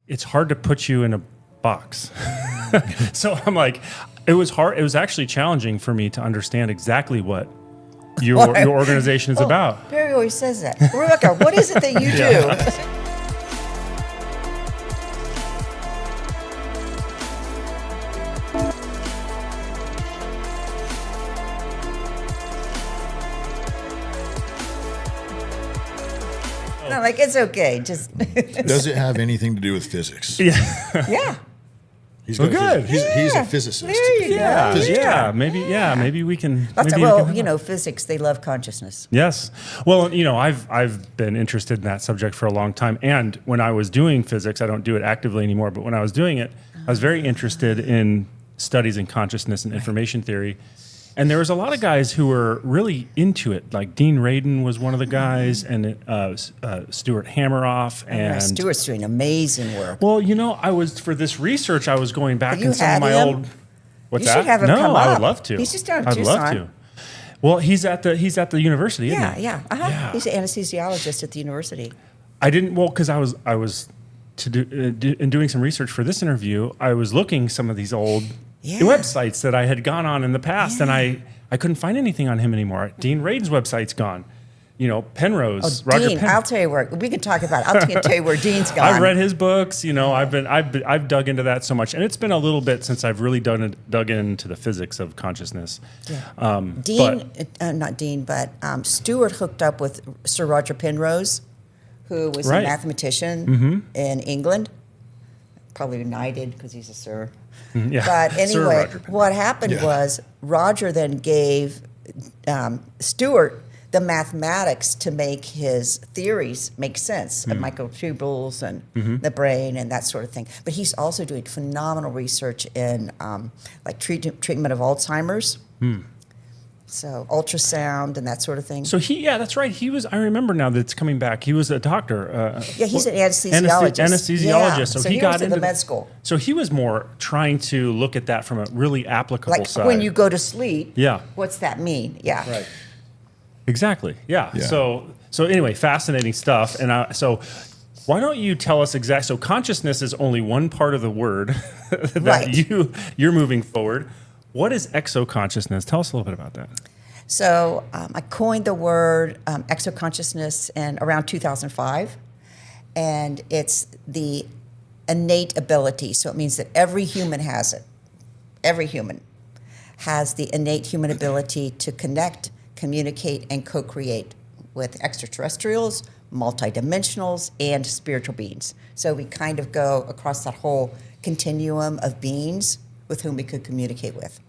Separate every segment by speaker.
Speaker 1: it's hard to put you in a box. So I'm like, it was hard. It was actually challenging for me to understand exactly what your organization is about.
Speaker 2: Barry always says that. Rebecca, what is it that you do? No, like, it's okay. Just
Speaker 3: Does it have anything to do with physics?
Speaker 2: yeah.
Speaker 3: He's
Speaker 1: Well, good.
Speaker 3: He's a physicist.
Speaker 2: There you go.
Speaker 1: Maybe we can.
Speaker 2: That's
Speaker 1: maybe
Speaker 2: well,
Speaker 1: we can
Speaker 2: you know, physics, they love consciousness.
Speaker 1: Yes. Well, you know, I've been interested in that subject for a long time. And when I was doing physics, I don't do it actively anymore, but when I was doing it, I was very interested in studies in consciousness and information theory. And there was a lot of guys who were really into it. Like Dean Radin was one of the guys, and Stuart Hameroff. And
Speaker 2: Stuart's doing amazing work.
Speaker 1: well, you know, for this research, I was going back
Speaker 2: Have you
Speaker 1: in some of my
Speaker 2: had him?
Speaker 1: old. What's
Speaker 2: You
Speaker 1: that?
Speaker 2: should have him
Speaker 1: no,
Speaker 2: come
Speaker 1: I
Speaker 2: up.
Speaker 1: would love to.
Speaker 2: He's just down in
Speaker 1: I'd love
Speaker 2: Tucson.
Speaker 1: to. Well, he's at the university, isn't
Speaker 2: Yeah,
Speaker 1: he?
Speaker 2: yeah.
Speaker 1: Yeah.
Speaker 2: He's an anesthesiologist at the university.
Speaker 1: I didn't. Well, because I was in doing some research for this interview. I was looking some of these old websites that I had gone on in the past, and I couldn't find anything on him anymore. Dean Radin's website's gone. You know, Penrose, Roger
Speaker 2: Dean,
Speaker 1: Penrose.
Speaker 2: I'll tell you where we can talk about it. I'll tell you where Dean's gone.
Speaker 1: I've read his books. You know, I've dug into that so much, and it's been a little bit since I've really dug into the physics of consciousness.
Speaker 2: Yeah. Not Dean, but Stuart hooked up with Sir Roger Penrose, who was a mathematician in England. Probably knighted because he's a sir.
Speaker 1: Yeah.
Speaker 2: But anyway,
Speaker 1: Roger
Speaker 2: what happened was Roger then gave Stuart the mathematics to make his theories make sense, and microtubules and the brain and that sort of thing. But he's also doing phenomenal research in like treatment of Alzheimer's. So ultrasound and that sort of thing.
Speaker 1: So that's right. I remember now that it's coming back. He was a doctor.
Speaker 2: Yeah, he's an anesthesiologist.
Speaker 1: Anesthesiologist.
Speaker 2: Yeah.
Speaker 1: So
Speaker 2: he
Speaker 1: got
Speaker 2: went to
Speaker 1: into
Speaker 2: the med school.
Speaker 1: So he was more trying to look at that from a really applicable
Speaker 2: Like
Speaker 1: side.
Speaker 2: when you go to sleep,
Speaker 1: Yeah.
Speaker 2: what's that mean? Yeah.
Speaker 3: Right.
Speaker 1: Exactly. Yeah.
Speaker 3: Yeah.
Speaker 1: So anyway, fascinating stuff. And so why don't you tell us exactly? So consciousness is only one part of the word that
Speaker 2: Right.
Speaker 1: you're moving forward. What is exoconsciousness? Tell us a little bit about that.
Speaker 2: So I coined the word exoconsciousness in around 2005, and it's the innate ability. So it means that every human has it. Every human has the innate human ability to connect, communicate, and co-create with extraterrestrials, multidimensionals, and spiritual beings. So we kind of go across that whole continuum of beings with whom we could communicate with.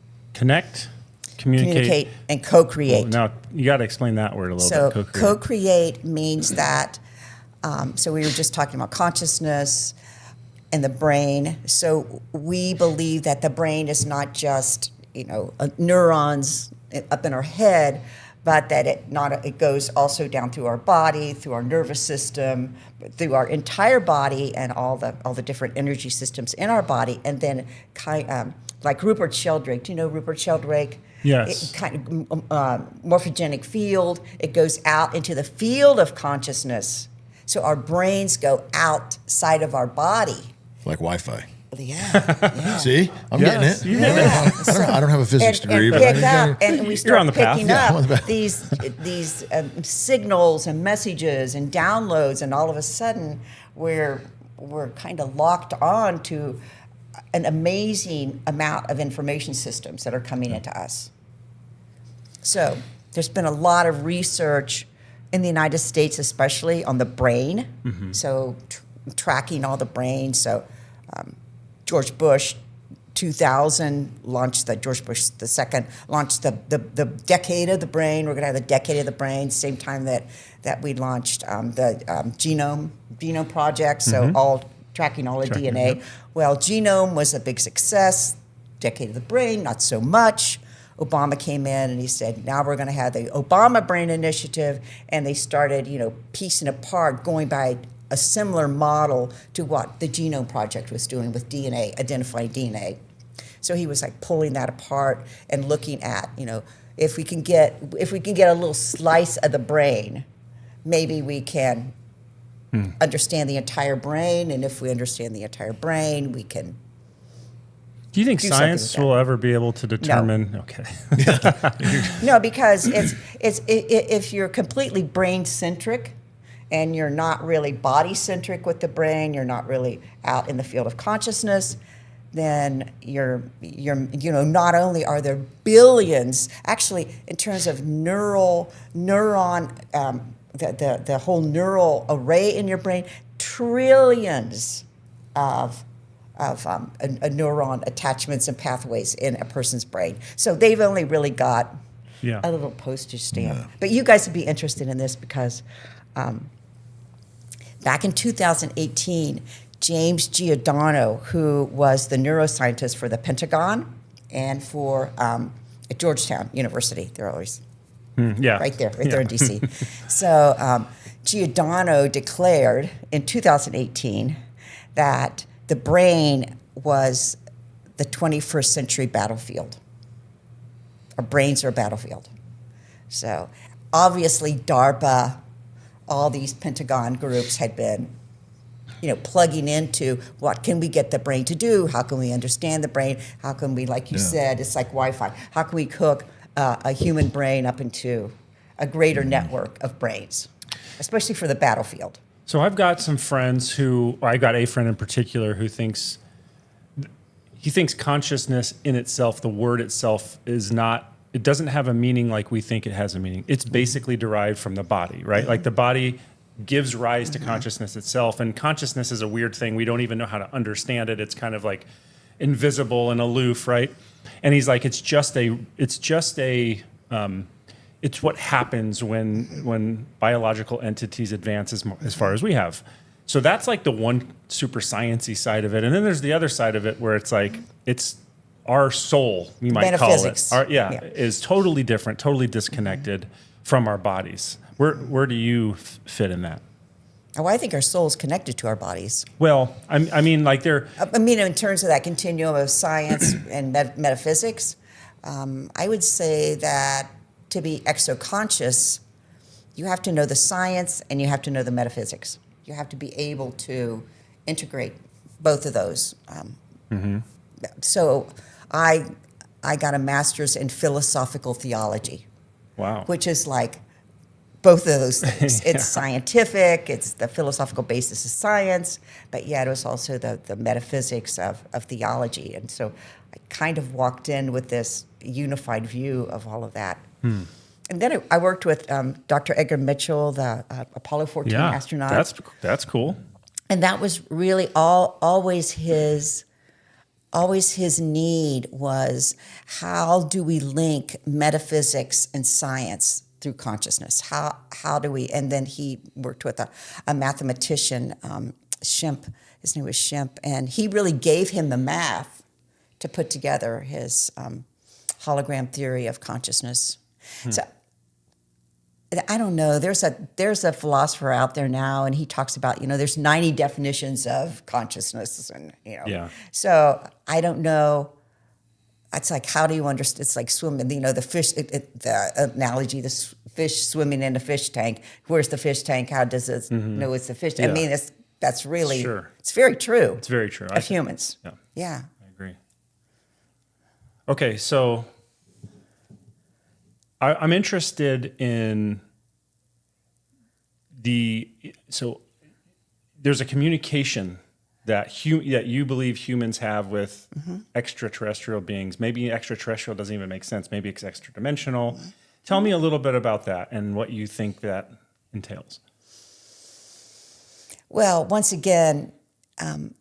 Speaker 1: Communicate
Speaker 2: and co-create.
Speaker 1: Now, you got to explain that word a little
Speaker 2: So
Speaker 1: bit.
Speaker 2: co-create means that, so we were just talking about consciousness and the brain. So we believe that the brain is not just, neurons up in our head, but that it goes also down through our body, through our nervous system, through our entire body, and all the different energy systems in our body, and then like Rupert Sheldrake. Do you know Rupert Sheldrake?
Speaker 1: Yes.
Speaker 2: It kind of morphogenic field. It goes out into the field of consciousness. So our brains go outside of our body.
Speaker 3: Like Wi-Fi.
Speaker 2: Yeah.
Speaker 3: See? I'm getting it.
Speaker 1: You did it.
Speaker 3: I don't have a physics degree, but
Speaker 2: and we
Speaker 1: You're
Speaker 2: start
Speaker 1: on the path.
Speaker 2: picking up these signals and messages and downloads, and all of a sudden we're kind of locked on to an amazing amount of information systems that are coming into us. So there's been a lot of research in the United States, especially on the brain. So tracking all the brain. So George Bush, 2000, launched George Bush II launched the decade of the brain. We're going to have the decade of the brain, same time that we launched the genome project. So all tracking all the DNA.
Speaker 1: Yep.
Speaker 2: Well, genome was a big success. Decade of the brain, not so much. Obama came in and he said, now we're going to have the Obama Brain Initiative, and they started, piecing apart, going by a similar model to what the Genome Project was doing with DNA, identifying DNA. So he was like pulling that apart and looking at, if we can get a little slice of the brain, maybe we can understand the entire brain, and if we understand the entire brain, we can.
Speaker 1: Do you think
Speaker 2: do something
Speaker 1: science
Speaker 2: with that.
Speaker 1: will ever be able to determine? Okay.
Speaker 2: No, because if you're completely brain centric, and you're not really body centric with the brain, you're not really out in the field of consciousness, then you're not only are there billions, actually in terms of neuron the whole neural array in your brain, trillions of neuron attachments and pathways in a person's brain. So they've only really got
Speaker 1: Yeah.
Speaker 2: a little postage stamp. But you guys would be interested in this because back in 2018, James Giordano, who was the neuroscientist for the Pentagon and for at Georgetown University, they're always
Speaker 1: Yeah.
Speaker 2: right there in D.C. So Giordano declared in 2018 that the brain was the 21st century battlefield. Our brains are a battlefield. So obviously DARPA, all these Pentagon groups had been, plugging into what can we get the brain to do? How can we understand the brain? How can we, like you said, it's like Wi-Fi. How can we hook a human brain up into a greater network of brains, especially for the battlefield?
Speaker 1: So I've got some friends I got a friend in particular who thinks consciousness in itself, the word itself it doesn't have a meaning like we think it has a meaning. It's basically derived from the body, right? Like the body gives rise to consciousness itself, and consciousness is a weird thing. We don't even know how to understand it. It's kind of like invisible and aloof, right? And he's like, it's what happens when biological entities advance as far as we have. So that's like the one super sciencey side of it. And then there's the other side of it where it's like, it's our soul, we might
Speaker 2: Metaphysics.
Speaker 1: call it. Is totally different, totally disconnected from our bodies. Where do you fit in that?
Speaker 2: Oh, I think our soul is connected to our bodies.
Speaker 1: Well, I mean, like they're...
Speaker 2: in terms of that continuum of science and metaphysics, I would say that to be exoconscious, you have to know the science and you have to know the metaphysics. You have to be able to integrate both of those. So I got a master's in philosophical theology.
Speaker 1: Wow.
Speaker 2: Which is like both of those things. It's scientific, it's the philosophical basis of science, but yet it was also the metaphysics of theology. And so I kind of walked in with this unified view of all of that. And then I worked with Dr. Edgar Mitchell, the Apollo 14 astronaut.
Speaker 1: That's cool.
Speaker 2: And that was really always his need was, how do we link metaphysics and science through consciousness? How do we? And then he worked with a mathematician, Shemp. His name was Shemp, and he really gave him the math to put together his hologram theory of consciousness. So I don't know. There's a philosopher out there now, and he talks about, there's 90 definitions of consciousness, and So I don't know. It's like, how do you understand? It's like swimming. The fish. The analogy: the fish swimming in a fish tank. Where's the fish tank? How does it know it's the fish?
Speaker 1: Yeah.
Speaker 2: I mean, that's really
Speaker 1: Sure.
Speaker 2: It's very true.
Speaker 1: It's very true.
Speaker 2: Of humans. Yeah.
Speaker 1: I agree. Okay, so I'm interested in there's a communication that you believe humans have with extraterrestrial beings. Maybe extraterrestrial doesn't even make sense. Maybe it's extra-dimensional. Tell me a little bit about that and what you think that entails.
Speaker 2: Well, once again,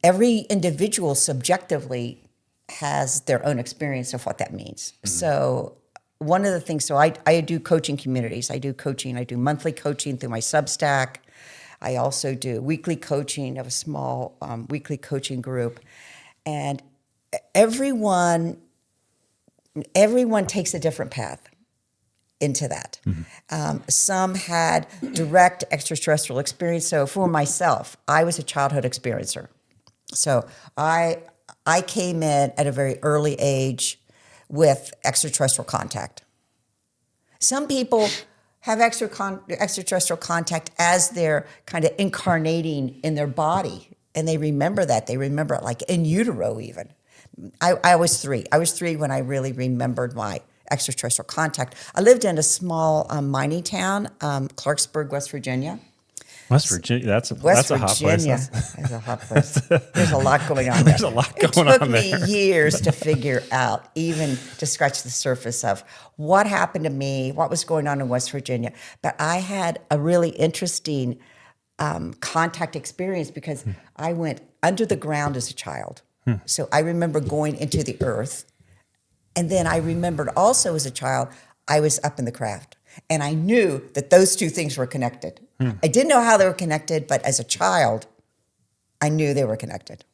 Speaker 2: every individual subjectively has their own experience of what that means. So one of the things, I do coaching communities. I do monthly coaching through my Substack. I also do weekly coaching of a small weekly coaching group. And everyone takes a different path into that. Some had direct extraterrestrial experience. So for myself, I was a childhood experiencer. So I came in at a very early age with extraterrestrial contact. Some people have extraterrestrial contact as they're kind of incarnating in their body. And they remember that. They remember it like in utero even. I was 3. I was 3 when I really remembered my extraterrestrial contact. I lived in a small mining town, Clarksburg, West Virginia.
Speaker 1: West Virginia, that's a hot place.
Speaker 2: That's a hot place. There's a lot going on there.
Speaker 1: There's a lot going on there.
Speaker 2: It took me years to figure out, even to scratch the surface of what happened to me, what was going on in West Virginia. But I had a really interesting contact experience because I went under the ground as a child. So I remember going into the earth. And then I remembered also as a child, I was up in the craft. And I knew that those two things were connected. I didn't know how they were connected, but as a child, I knew they were connected.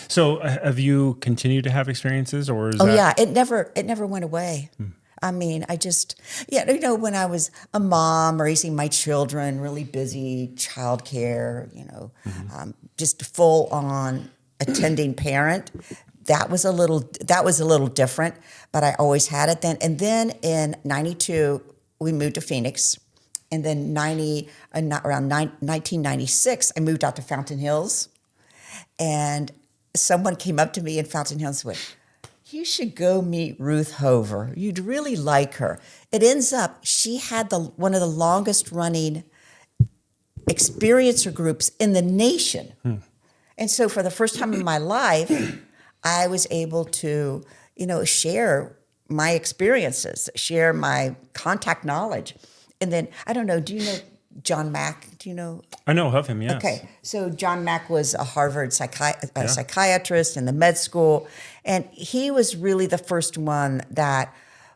Speaker 1: So have you continued to have experiences, or is
Speaker 2: Yeah, it never went away. I mean, when I was a mom raising my children, really busy, childcare, just full on attending parent. That was a little different, but I always had it then. And then in '92, we moved to Phoenix. And then around 1996, I moved out to Fountain Hills. And someone came up to me in Fountain Hills and went, "You should go meet Ruth Hover. You'd really like her." It ends up, she had one of the longest running experiencer groups in the nation. And so for the first time in my life, I was able to, share my experiences, share my contact knowledge. And then, I don't know, do you know John Mack? Do you know?
Speaker 1: I know of him, yes.
Speaker 2: Okay, so John Mack was a Harvard psychiatrist in the med school, and he was really the first one that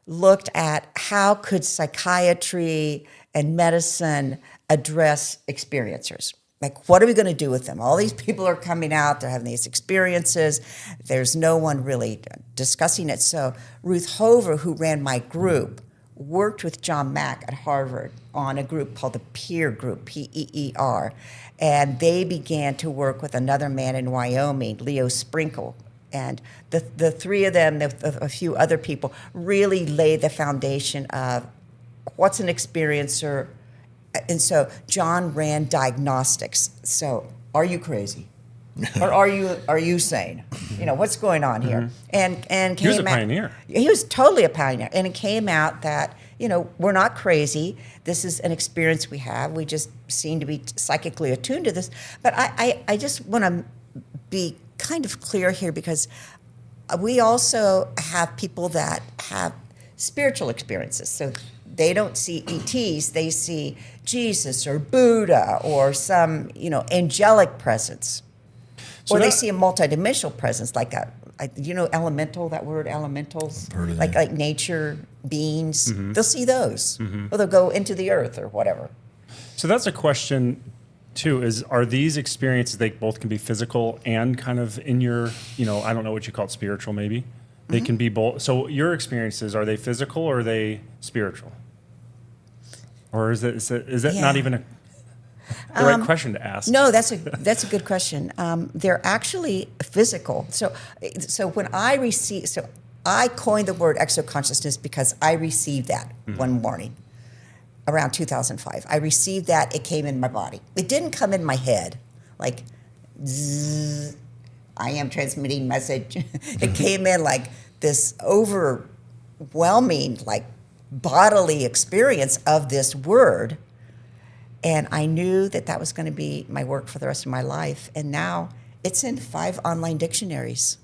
Speaker 2: looked at how could psychiatry and medicine address experiencers. Like, what are we going to do with them? All these people are coming out, they're having these experiences. There's no one really discussing it. So Ruth Hover, who ran my group, worked with John Mack at Harvard on a group called the PEER group, PEER. And they began to work with another man in Wyoming, Leo Sprinkle. And the three of them, a few other people, really laid the foundation of what's an experiencer. And so John ran diagnostics. So, are you crazy, or are you sane? What's going on here? And
Speaker 1: he was a pioneer.
Speaker 2: He was totally a pioneer, and it came out that we're not crazy. This is an experience we have. We just seem to be psychically attuned to this. But I just want to be kind of clear here, because we also have people that have spiritual experiences. So they don't see ETs, they see Jesus or Buddha or some, angelic presence.
Speaker 1: So
Speaker 2: or they see a multidimensional presence, like elemental, that word elementals, like nature beings. They'll see those. Or they'll go into the earth or whatever.
Speaker 1: So that's a question too, are these experiences, they both can be physical and kind of in your, I don't know what you call it, spiritual maybe? They can be both. So your experiences, are they physical or are they spiritual? Or is that not even the right question to ask?
Speaker 2: No, that's a good question. They're actually physical. So when I coined the word exoconsciousness because I received that one morning around 2005. I received that. It came in my body. It didn't come in my head like, zzz, I am transmitting message. It came in like this overwhelming, like, bodily experience of this word. And I knew that was going to be my work for the rest of my life. And now it's in 5 online dictionaries.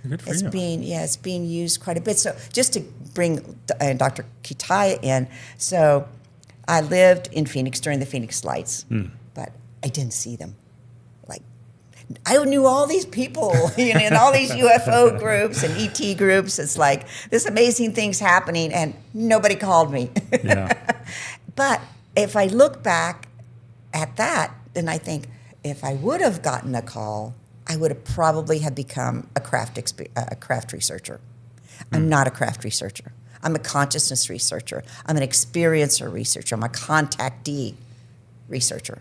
Speaker 1: Good for
Speaker 2: It's
Speaker 1: you.
Speaker 2: it's being used quite a bit. So just to bring Dr. Kitaya in, so I lived in Phoenix during the Phoenix Lights, but I didn't see them. Like, I knew all these people, and all these UFO groups and ET groups. It's like, this amazing thing's happening, and nobody called me.
Speaker 1: Yeah.
Speaker 2: But if I look back at that, then I think if I would have gotten a call, I would have probably have become a craft researcher. I'm not a craft researcher. I'm a consciousness researcher. I'm an experiencer researcher. I'm a contactee researcher.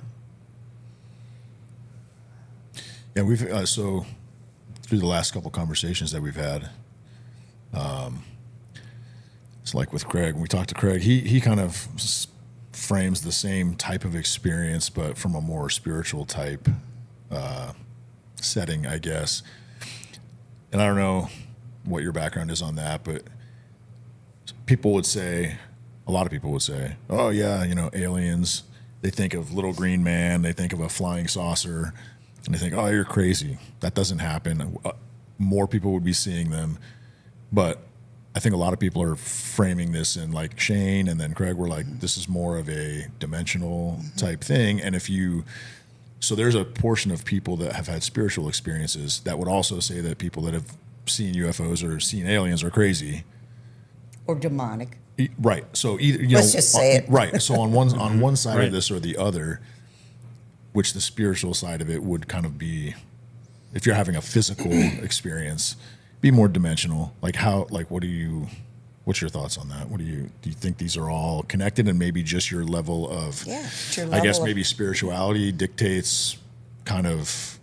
Speaker 3: Yeah, we've so through the last couple conversations that we've had, it's like with Craig, when we talked to Craig, he kind of frames the same type of experience, but from a more spiritual type setting, I guess. And I don't know what your background is on that, but people would say, a lot of people would say, oh yeah, aliens, they think of little green man, they think of a flying saucer, and they think, oh, you're crazy. That doesn't happen. More people would be seeing them. But I think a lot of people are framing this in, like Shane and then Craig were like, this is more of a dimensional type thing. And so there's a portion of people that have had spiritual experiences that would also say that people that have seen UFOs or seen aliens are crazy.
Speaker 2: Or demonic.
Speaker 3: Right. So either,
Speaker 2: Let's just say it.
Speaker 3: Right. So on one side
Speaker 1: Right.
Speaker 3: of this or the other, which the spiritual side of it would kind of be, if you're having a physical experience, be more dimensional. Like what's your thoughts on that? Do you think these are all connected, and maybe just your level of,
Speaker 2: it's your
Speaker 3: I guess
Speaker 2: level of-
Speaker 3: maybe spirituality dictates kind of,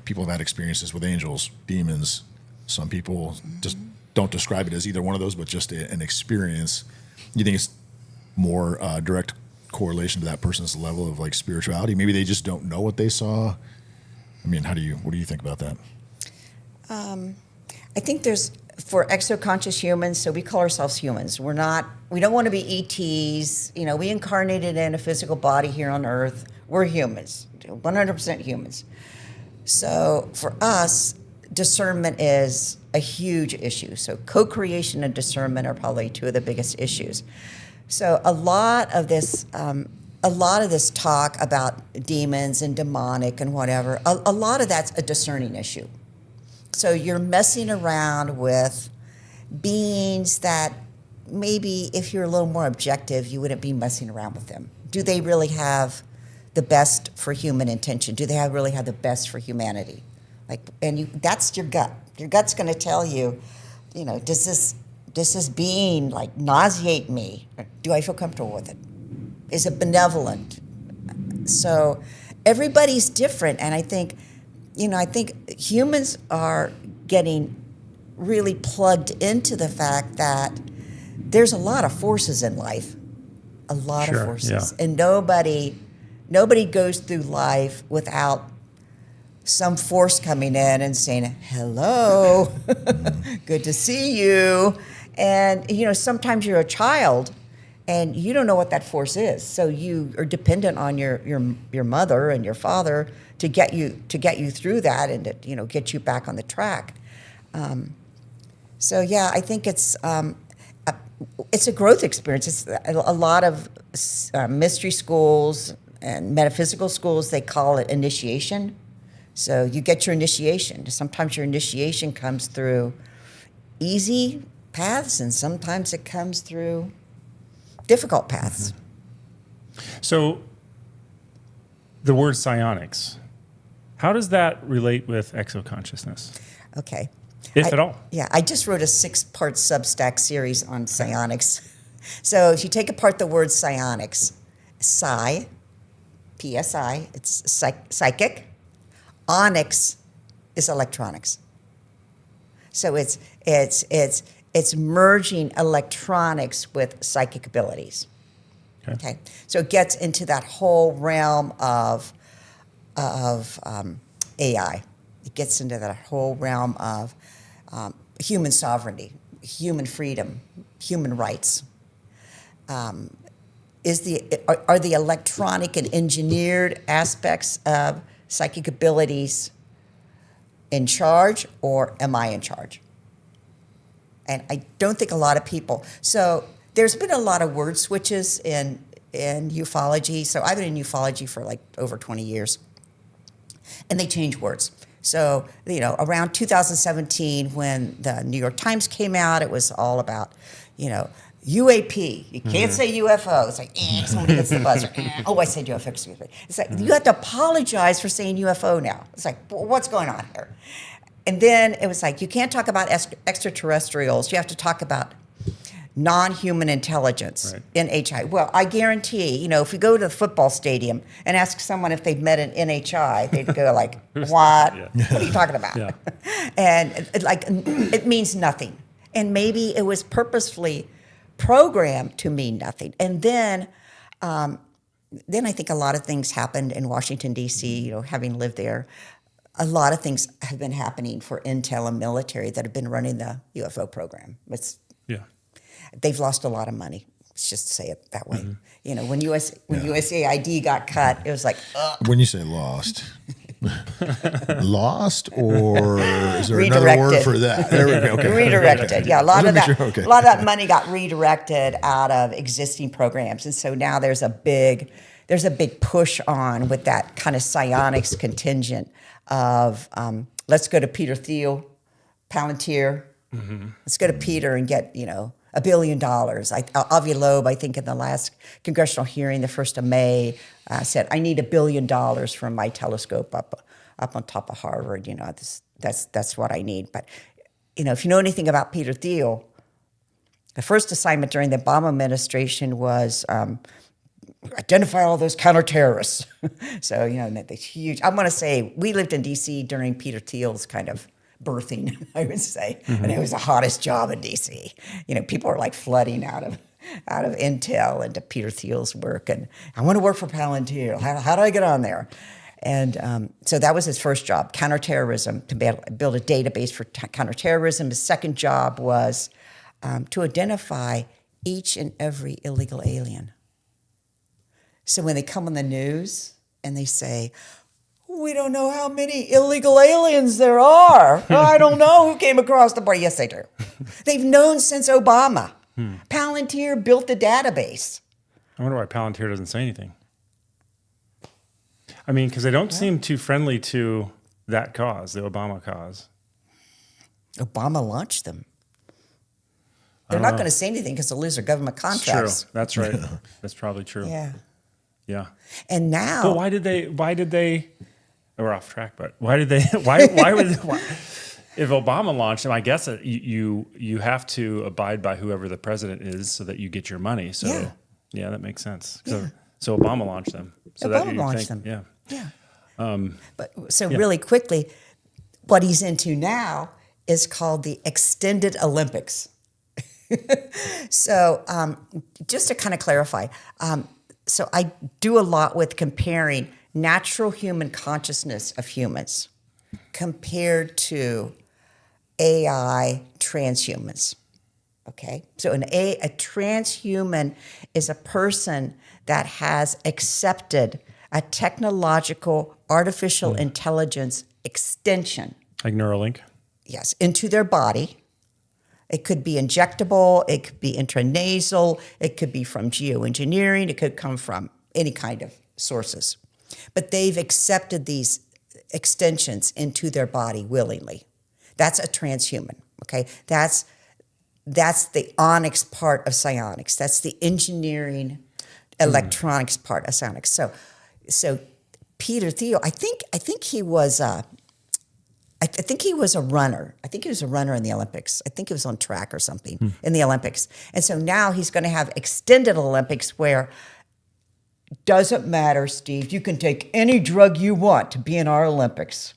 Speaker 3: people have had experiences with angels, demons. Some people just don't describe it as either one of those, but just an experience. You think it's more direct correlation to that person's level of like spirituality? Maybe they just don't know what they saw. I mean, what do you think about that?
Speaker 2: I think for exoconscious humans, so we call ourselves humans. We don't want to be ETs. We incarnated in a physical body here on Earth. We're humans, 100% humans. So for us, discernment is a huge issue. So co-creation and discernment are probably two of the biggest issues. So a lot of this talk about demons and demonic and whatever, a lot of that's a discerning issue. So you're messing around with beings that maybe if you're a little more objective, you wouldn't be messing around with them. Do they really have the best for human intention? Do they really have the best for humanity? That's your gut. Your gut's going to tell you, does this being like nauseate me? Do I feel comfortable with it? Is it benevolent? So everybody's different, and I think humans are getting really plugged into the fact that there's a lot of forces in life, a lot of forces, and nobody goes through life without some force coming in and saying, hello, good to see you. And, sometimes you're a child and you don't know what that force is. So you are dependent on your mother and your father to get you through that and to, get you back on the track. I think it's a growth experience. It's a lot of mystery schools and metaphysical schools, they call it initiation. So you get your initiation. Sometimes your initiation comes through easy paths, and sometimes it comes through difficult paths.
Speaker 1: So the word psionics, how does that relate with exoconsciousness,
Speaker 2: Okay.
Speaker 1: if at all?
Speaker 2: Yeah, I just wrote a 6-part Substack series on psionics. So if you take apart the word psionics, psi, PSI, it's psychic. Onyx is electronics. So it's merging electronics with psychic abilities. Okay. So it gets into that whole realm of AI. It gets into that whole realm of human sovereignty, human freedom, human rights. Are the electronic and engineered aspects of psychic abilities in charge, or am I in charge? And I don't think a lot of people. So there's been a lot of word switches in ufology. So I've been in ufology for like over 20 years. And they change words. So, around 2017, when the New York Times came out, it was all about, UAP. You can't say UFO. It's like, somebody hits the buzzer. Oh, I said UFO, excuse me. It's like, you have to apologize for saying UFO now. It's like, what's going on here? And then it was like, you can't talk about extraterrestrials. You have to talk about non-human intelligence, NHI. Well, I guarantee, if you go to the football stadium and ask someone if they've met an NHI, they'd go like, what? What are you talking about? Yeah. And it means nothing. And maybe it was purposefully programmed to mean nothing. And then I think a lot of things happened in Washington, D.C., having lived there. A lot of things have been happening for intel and military that have been running the UFO program.
Speaker 1: Yeah.
Speaker 2: They've lost a lot of money. Let's just say it that way. When USAID got cut, it was like, ugh.
Speaker 3: When you say lost, lost, or is there another word for that? There we go. Okay.
Speaker 2: Redirected. Yeah, a lot of that.
Speaker 3: Okay.
Speaker 2: A lot of that money got redirected out of existing programs, and so now there's a big push on with that kind of psionics contingent of let's go to Peter Thiel, Palantir. Let's go to Peter and get $1 billion. Avi Loeb, I think in the last congressional hearing, the 1st of May, said, I need $1 billion from my telescope up on top of Harvard. That's what I need. But, if you know anything about Peter Thiel, the first assignment during the Obama administration was identify all those counter-terrorists. So, the huge, I'm going to say, we lived in D.C. during Peter Thiel's kind of birthing, I would say, and it was the hottest job in D.C. People were like flooding out of Intel into Peter Thiel's work, and I want to work for Palantir. How do I get on there? And so that was his first job, counterterrorism, to build a database for counterterrorism. His second job was to identify each and every illegal alien. So when they come on the news and they say, we don't know how many illegal aliens there are. I don't know who came across the border. Yes, they do. They've known since Obama. Palantir built the database.
Speaker 1: I wonder why Palantir doesn't say anything. I mean, because they don't seem too friendly to that cause, the Obama cause.
Speaker 2: Obama launched them. They're not going to say anything because they'll lose their government contracts.
Speaker 1: True. That's right. That's probably true.
Speaker 2: Yeah.
Speaker 1: Yeah.
Speaker 2: And now,
Speaker 1: but why did they? We're off track, but why would if Obama launched them? I guess you have to abide by whoever the president is so that you get your money. So yeah, that makes sense. So Obama launched them. So
Speaker 2: Obama launched them.
Speaker 1: Yeah.
Speaker 2: Yeah. Really quickly, what he's into now is called the Extended Olympics. So just to kind of clarify, so I do a lot with comparing natural human consciousness of humans compared to AI transhumans. Okay? So a transhuman is a person that has accepted a technological artificial intelligence extension.
Speaker 1: Like Neuralink?
Speaker 2: Yes, into their body. It could be injectable, it could be intranasal, it could be from geoengineering, it could come from any kind of sources. But they've accepted these extensions into their body willingly. That's a transhuman, okay? That's the onyx part of psionics. That's the engineering electronics part of psionics. So Peter Thiel, I think he was I think he was a runner. I think he was a runner in the Olympics. I think he was on track or something in the Olympics. And so now he's going to have extended Olympics where doesn't matter, Steve. You can take any drug you want to be in our Olympics.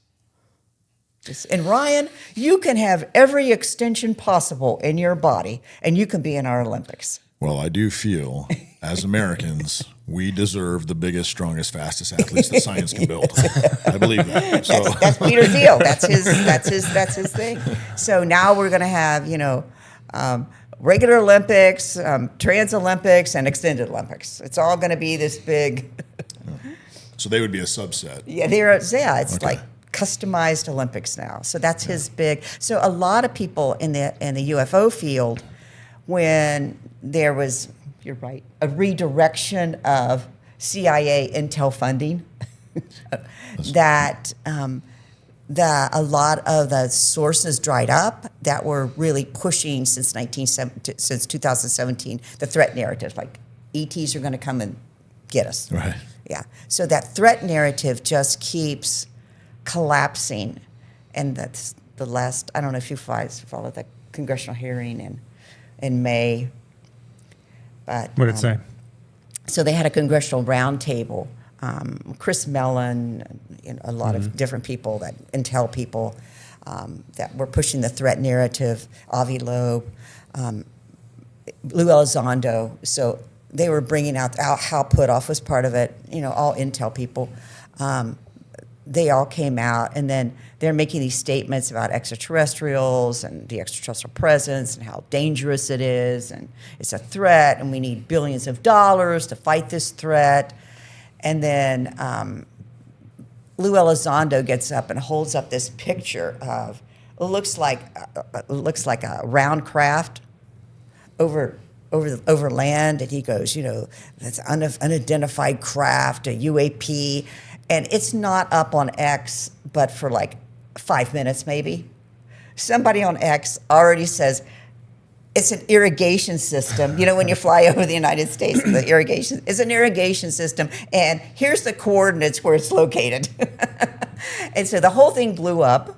Speaker 2: And Ryan, you can have every extension possible in your body, and you can be in our Olympics.
Speaker 3: Well, I do feel, as Americans, we deserve the biggest, strongest, fastest athletes that science can build. I believe that. So.
Speaker 2: That's Peter Thiel. That's his thing. So now we're going to have, regular Olympics, trans Olympics, and extended Olympics. It's all going to be this big.
Speaker 3: So they would be a subset.
Speaker 2: Yeah, it's like customized Olympics now. So that's his big. So a lot of people in the UFO field, when there was, you're right, a redirection of CIA intel funding, that a lot of the sources dried up that were really pushing since 2017 the threat narrative, like ETs are going to come and get us.
Speaker 3: Right.
Speaker 2: Yeah. So that threat narrative just keeps collapsing, and that's the last. I don't know if you followed the congressional hearing in May. But
Speaker 1: What did it say?
Speaker 2: So they had a congressional roundtable. Chris Mellon, a lot of different people, that intel people, that were pushing the threat narrative, Avi Loeb, Lou Elizondo. So they were bringing out, Hal Puthoff was part of it, all Intel people. They all came out, and then they're making these statements about extraterrestrials and the extraterrestrial presence and how dangerous it is, and it's a threat, and we need billions of dollars to fight this threat. And then Lou Elizondo gets up and holds up this picture of it looks like a round craft over land, and he goes, that's unidentified craft, a UAP. And it's not up on X, but for like 5 minutes maybe. Somebody on X already says it's an irrigation system. When you fly over the United States, the irrigation is an irrigation system, and here's the coordinates where it's located. And so the whole thing blew up,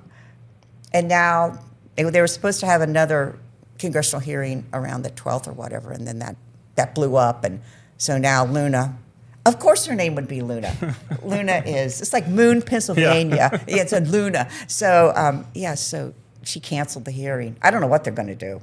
Speaker 2: and now they were supposed to have another congressional hearing around the 12th or whatever, and then that blew up, and so now Luna. Of course her name would be Luna. Luna it's like Moon, Pennsylvania. Yeah, it's a Luna. So, so she canceled the hearing. I don't know what they're going to do.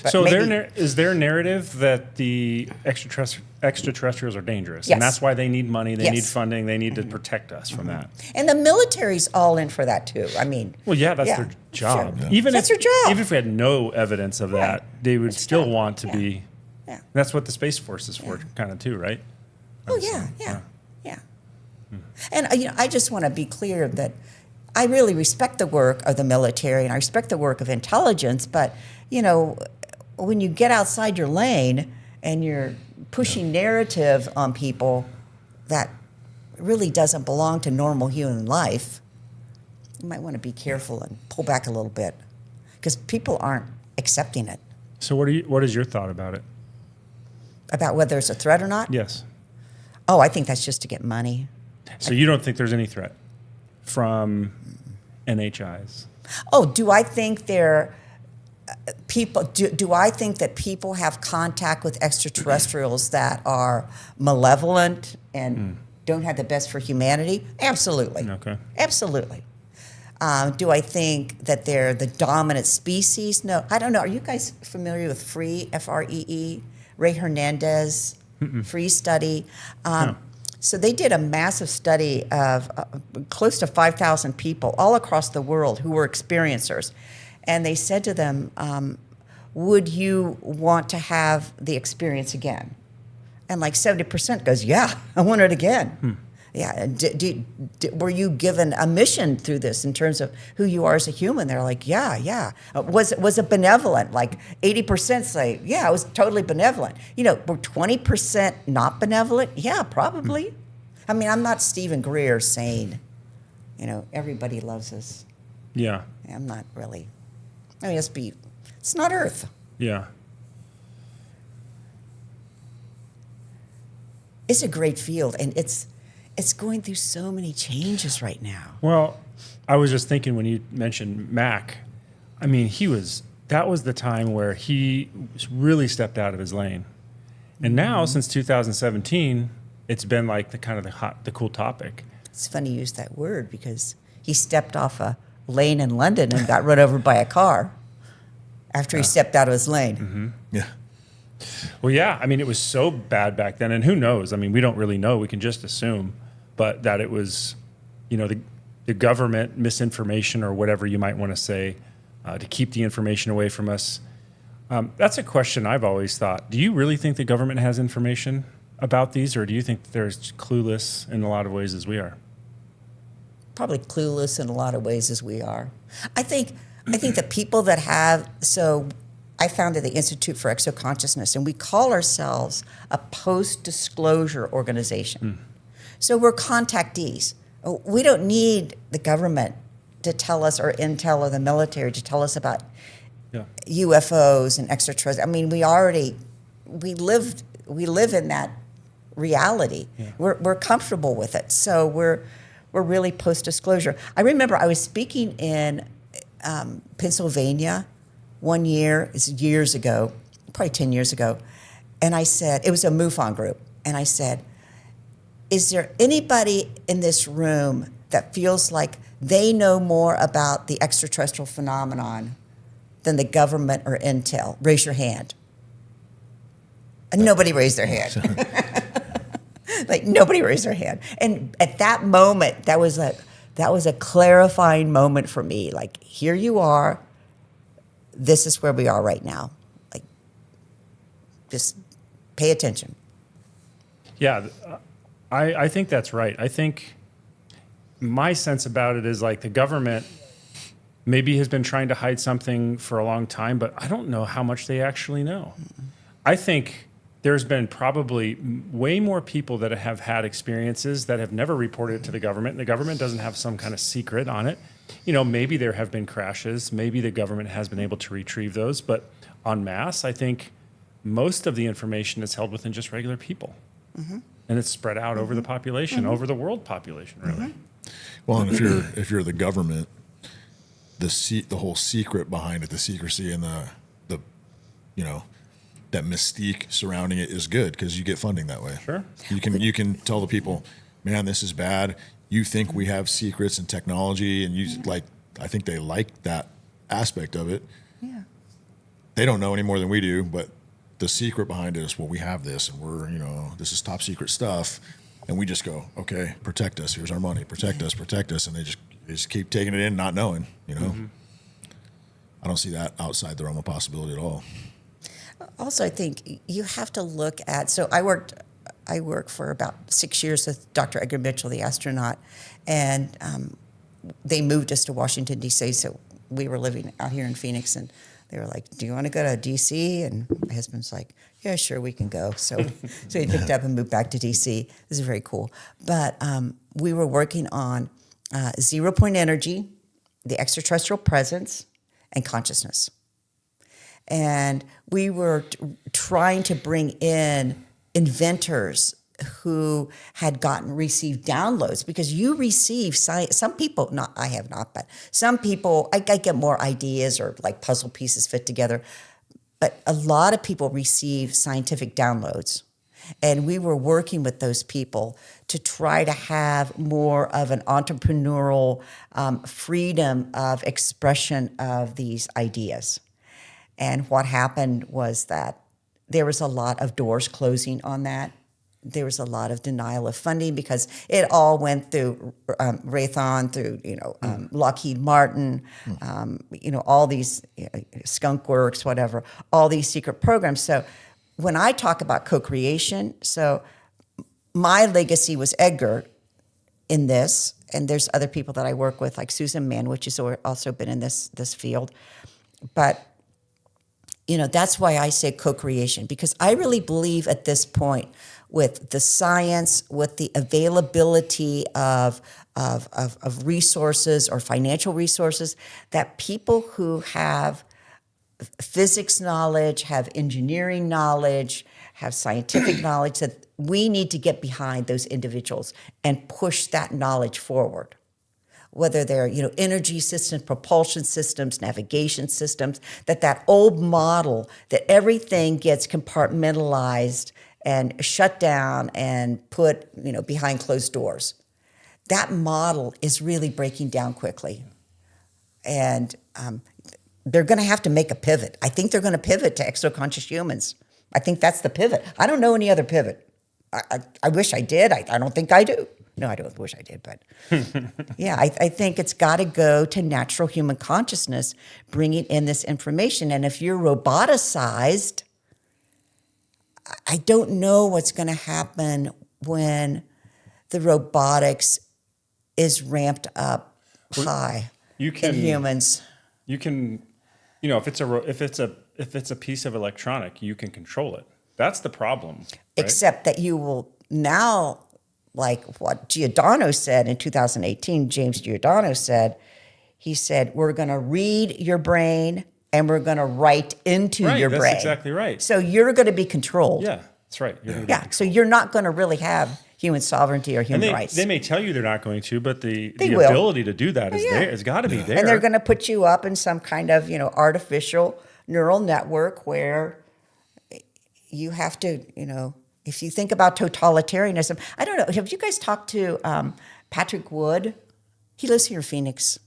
Speaker 1: So is their narrative that the extraterrestrials are dangerous?
Speaker 2: Yes.
Speaker 1: And that's why they need money, they
Speaker 2: Yes.
Speaker 1: need funding, they need to protect us from that.
Speaker 2: And the military's all in for that, too. I mean...
Speaker 1: Well, yeah, that's their job.
Speaker 2: Sure.
Speaker 1: Even
Speaker 2: That's
Speaker 1: if,
Speaker 2: their job.
Speaker 1: Even if we had no evidence of that, they would still want to be...
Speaker 2: Yeah.
Speaker 1: That's what the Space Force is for, kind of, too, right?
Speaker 2: Oh, yeah. And, I just want to be clear that I really respect the work of the military, and I respect the work of intelligence, but, when you get outside your lane and you're pushing narrative on people that really doesn't belong to normal human life, you might want to be careful and pull back a little bit, because people aren't accepting it.
Speaker 1: So what is your thought about it?
Speaker 2: About whether it's a threat or not?
Speaker 1: Yes.
Speaker 2: Oh, I think that's just to get money.
Speaker 1: So you don't think there's any threat from NHIs?
Speaker 2: Oh, do I think they're people? Do I think that people have contact with extraterrestrials that are malevolent and don't have the best for humanity? Absolutely.
Speaker 1: Okay.
Speaker 2: Absolutely. Do I think that they're the dominant species? No, I don't know. Are you guys familiar with FREE, F-R-E-E? Ray Hernandez, FREE study.
Speaker 1: No.
Speaker 2: So they did a massive study of close to 5,000 people all across the world who were experiencers. And they said to them, would you want to have the experience again? And like 70% goes, yeah, I want it again. Yeah. Were you given a mission through this in terms of who you are as a human? They're like, yeah. Was it benevolent? Like 80% say, yeah, it was totally benevolent. Were 20% not benevolent? Yeah, probably. I mean, I'm not Stephen Greer saying, everybody loves us.
Speaker 1: Yeah.
Speaker 2: I'm not really. I mean, it's not Earth.
Speaker 1: Yeah.
Speaker 2: It's a great field, and it's going through so many changes right now.
Speaker 1: Well, I was just thinking when you mentioned Mac, I mean, that was the time where he really stepped out of his lane. And now, since 2017, it's been like the cool topic.
Speaker 2: It's funny you use that word, because he stepped off a lane in London and got run over by a car after he stepped out of his lane.
Speaker 1: Mm-hmm.
Speaker 3: Yeah.
Speaker 1: Well, yeah. I mean, it was so bad back then, and who knows? I mean, we don't really know. We can just assume, but that it was, the government misinformation or whatever you might want to say to keep the information away from us. That's a question I've always thought. Do you really think the government has information about these, or do you think they're as clueless in a lot of ways as we are?
Speaker 2: Probably clueless in a lot of ways as we are. I think the people that have, so I founded the Institute for Exoconsciousness, and we call ourselves a post-disclosure organization. So we're contactees. We don't need the government to tell us, or Intel or the military to tell us about UFOs and extraterrestrials. I mean, we live in that reality. Yeah. We're comfortable with it. So we're really post-disclosure. I remember I was speaking in Pennsylvania one year, it's years ago, probably 10 years ago, and I said, it was a MUFON group, and I said, is there anybody in this room that feels like they know more about the extraterrestrial phenomenon than the government or intel. Raise your hand. And nobody raised their hand. Like, nobody raised their hand. And at that moment, that was a clarifying moment for me. Like, here you are. This is where we are right now. Like, just pay attention.
Speaker 1: Yeah, I think that's right. I think my sense about it is like the government maybe has been trying to hide something for a long time, but I don't know how much they actually know. I think there's been probably way more people that have had experiences that have never reported it to the government, and the government doesn't have some kind of secret on it. You know, maybe there have been crashes, maybe the government has been able to retrieve those, but en masse, I think most of the information is held within just regular people. And it's spread out over the population, over the world population, really.
Speaker 3: Well, and if you're the government, the whole secret behind it, the secrecy and the you know, that mystique surrounding it is good because you get funding that way.
Speaker 1: Sure.
Speaker 3: You can tell the people, man, this is bad. You think we have secrets and technology, and I think they like that aspect of it.
Speaker 2: Yeah.
Speaker 3: They don't know any more than we do, but the secret behind it is, well, we have this, and we're, this is top secret stuff, and we just go, okay, protect us. Here's our money. Protect us, and they just keep taking it in, not knowing. I don't see that outside the realm of possibility at all.
Speaker 2: Also, I think you have to look at. So I worked for about 6 years with Dr. Edgar Mitchell, the astronaut, and they moved us to Washington, D.C., so we were living out here in Phoenix, and they were like, do you want to go to D.C.? And my husband's like, yeah, sure, we can go. So he picked up and moved back to D.C. This is very cool. But we were working on zero-point energy, the extraterrestrial presence, and consciousness. And we were trying to bring in inventors who had received downloads, because you receive science. Some people, I have not, but some people, I get more ideas or like puzzle pieces fit together. But a lot of people receive scientific downloads. And we were working with those people to try to have more of an entrepreneurial freedom of expression of these ideas. And what happened was that there was a lot of doors closing on that. There was a lot of denial of funding because it all went through Raytheon, through Lockheed Martin, all these Skunk Works, whatever, all these secret programs. So when I talk about co-creation, so my legacy was Edgar in this, and there's other people that I work with, like Susan Mann, which has also been in this field, but. That's why I say co-creation, because I really believe at this point, with the science, with the availability of resources or financial resources, that people who have physics knowledge, have engineering knowledge, have scientific knowledge, that we need to get behind those individuals and push that knowledge forward. Whether they're, energy systems, propulsion systems, navigation systems, that old model that everything gets compartmentalized and shut down and put, behind closed doors. That model is really breaking down quickly. And they're going to have to make a pivot. I think they're going to pivot to exoconscious humans. I think that's the pivot. I don't know any other pivot. I wish I did. I don't think I do. No, I don't wish I did, but yeah, I think it's got to go to natural human consciousness, bringing in this information. And if you're roboticized, I don't know what's going to happen when the robotics is ramped up high in humans.
Speaker 1: You can, if it's a piece of electronic, you can control it. That's the problem. Right?
Speaker 2: Except that you will now. Like what Giordano said in 2018, James Giordano said, he said, we're going to read your brain and we're going to write into your brain.
Speaker 1: That's exactly right.
Speaker 2: So you're going to be controlled.
Speaker 1: Yeah, that's right.
Speaker 2: So you're not going to really have human sovereignty or human rights.
Speaker 1: They may tell you they're not going to, but the ability to do that is there. It's got to be there.
Speaker 2: And they're going to put you up in some kind of, artificial neural network where you have to, if you think about totalitarianism, I don't know. Have you guys talked to Patrick Wood? He lives here in Phoenix.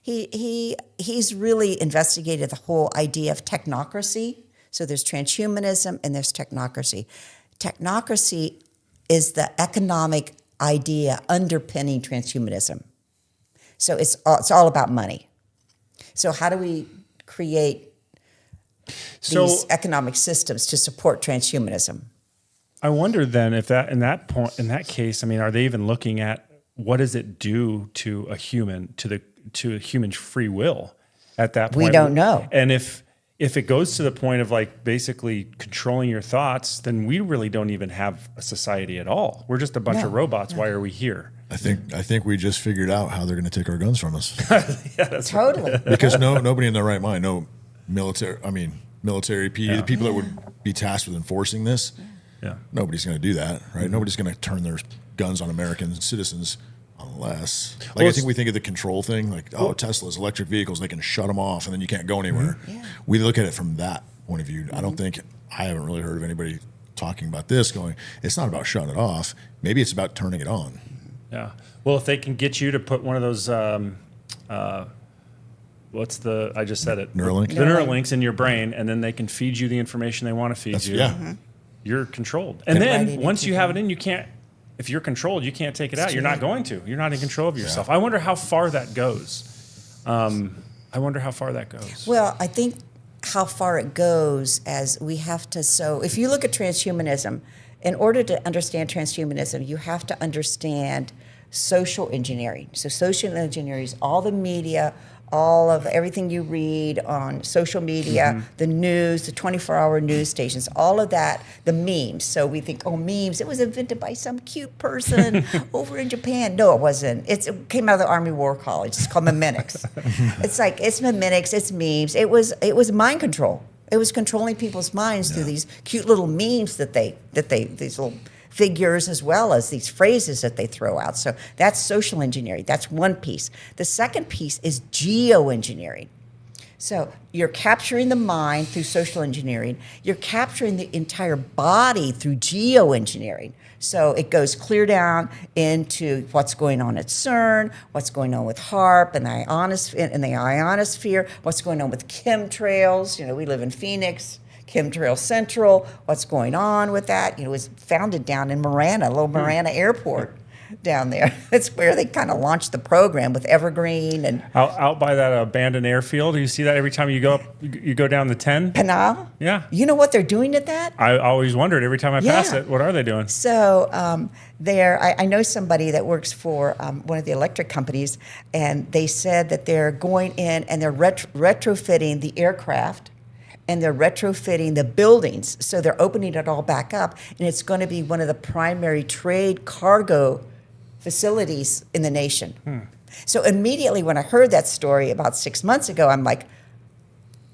Speaker 2: He's really investigated the whole idea of technocracy. So there's transhumanism and there's technocracy. Technocracy is the economic idea underpinning transhumanism. So it's all about money. So how do we create these economic systems to support transhumanism?
Speaker 1: I wonder then if in that case, I mean, are they even looking at what does it do to a human, to a human's free will at that point?
Speaker 2: We don't know.
Speaker 1: And if it goes to the point of like basically controlling your thoughts, then we really don't even have a society at all. We're just a bunch of robots. Why are we here?
Speaker 3: I think we just figured out how they're going to take our guns from us.
Speaker 1: Yeah, that's
Speaker 2: Totally.
Speaker 3: Because nobody in their right mind, no military, PD, the people that would be tasked with enforcing this, nobody's going to do that, right? Nobody's going to turn their guns on American citizens unless, I think we think of the control thing, like, Tesla's electric vehicles, they can shut them off and then you can't go anywhere.
Speaker 2: Yeah.
Speaker 3: We look at it from that point of view. I haven't really heard of anybody talking about this going, it's not about shutting it off. Maybe it's about turning it on.
Speaker 1: Yeah. Well, if they can get you to put one of those, I just said it.
Speaker 3: Neuralink?
Speaker 1: The Neuralinks in your brain, and then they can feed you the information they want to feed you.
Speaker 3: Yeah.
Speaker 1: You're controlled. And then once you have it in, you can't, if you're controlled, you can't take it out. You're not going to. You're not in control of yourself. I wonder how far that goes.
Speaker 2: Well, I think how far it goes as we have to, so if you look at transhumanism, in order to understand transhumanism, you have to understand social engineering. So social engineering is all the media, all of everything you read on social media, the news, the 24-hour news stations, all of that, the memes. So we think, memes, it was invented by some cute person over in Japan. No, it wasn't. It came out of the Army War College. It's called mimetics. It's mimetics, it's memes. It was mind control. It was controlling people's minds through these cute little memes that these little figures as well as these phrases that they throw out. So that's social engineering. That's one piece. The second piece is geoengineering. So you're capturing the mind through social engineering. You're capturing the entire body through geoengineering. So it goes clear down into what's going on at CERN, what's going on with HARP and the ionosphere, what's going on with chemtrails. We live in Phoenix. Chemtrail Central, what's going on with that? It was founded down in Marana, little Marana Airport down there. That's where they kind of launched the program with Evergreen and
Speaker 1: out by that abandoned airfield. You see that every time you go down the 10?
Speaker 2: Pinal.
Speaker 1: Yeah.
Speaker 2: You know what they're doing at that?
Speaker 1: I always wondered every time I pass it, what are they doing?
Speaker 2: So I know somebody that works for one of the electric companies, and they said that they're going in and they're retrofitting the aircraft and they're retrofitting the buildings. So they're opening it all back up, and it's going to be one of the primary trade cargo facilities in the nation. So immediately when I heard that story about 6 months ago, I'm like,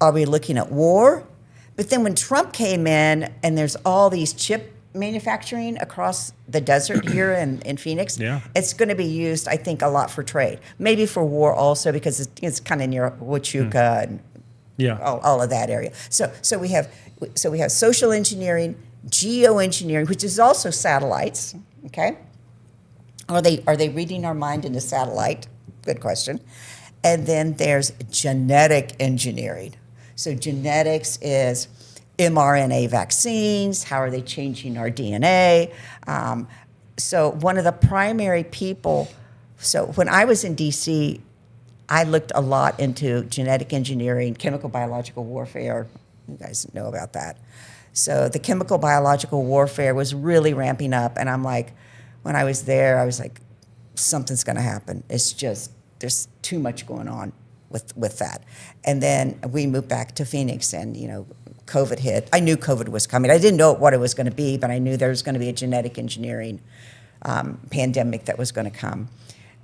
Speaker 2: are we looking at war? But then when Trump came in and there's all these chip manufacturing across the desert here in Phoenix, it's going to be used, I think, a lot for trade. Maybe for war also, because it's kind of near Huachuca and all of that area. So we have social engineering, geoengineering, which is also satellites. Okay, are they reading our mind in a satellite? Good question. And then there's genetic engineering. So genetics is mRNA vaccines. How are they changing our DNA? So one of the primary people. So when I was in D.C., I looked a lot into genetic engineering, chemical biological warfare. You guys know about that. So the chemical biological warfare was really ramping up. And I'm like, when I was there, I was like, something's going to happen. It's just, there's too much going on with that. And then we moved back to Phoenix and, COVID hit. I knew COVID was coming. I didn't know what it was going to be, but I knew there was going to be a genetic engineering pandemic that was going to come.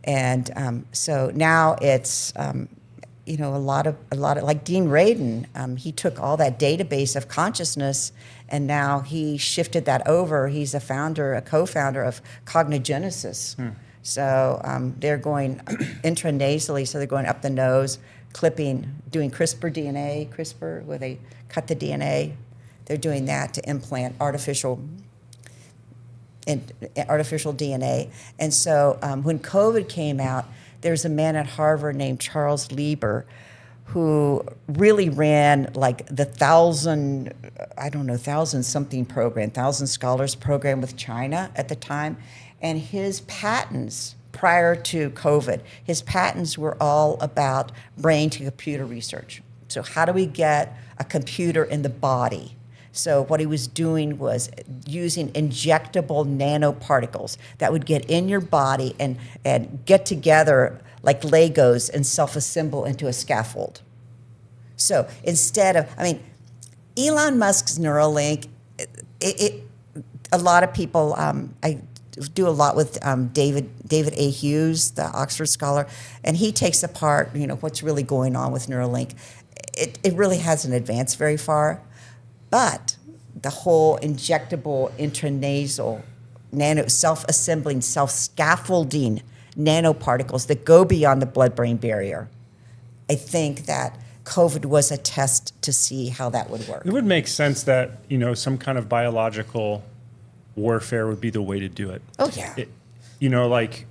Speaker 2: And so now it's, a lot of like Dean Radin, he took all that database of consciousness and now he shifted that over. He's a co-founder of Cognigenesis. So they're going intranasally, so they're going up the nose, doing CRISPR, where they cut the DNA. They're doing that to implant artificial DNA. And so when COVID came out, there's a man at Harvard named Charles Lieber who really ran like the 1,000 something program, 1,000 scholars program with China at the time. And his patents prior to COVID, his patents were all about brain to computer research. So how do we get a computer in the body? So what he was doing was using injectable nanoparticles that would get in your body and get together like Legos and self-assemble into a scaffold. So instead of, Elon Musk's Neuralink, a lot of people, I do a lot with David A. Hughes, the Oxford scholar, and he takes apart, what's really going on with Neuralink. It really hasn't advanced very far, but the whole injectable intranasal self-assembling, self-scaffolding nanoparticles that go beyond the blood-brain barrier, I think that COVID was a test to see how that would work.
Speaker 1: It would make sense that, some kind of biological warfare would be the way to do it.
Speaker 2: Oh, yeah.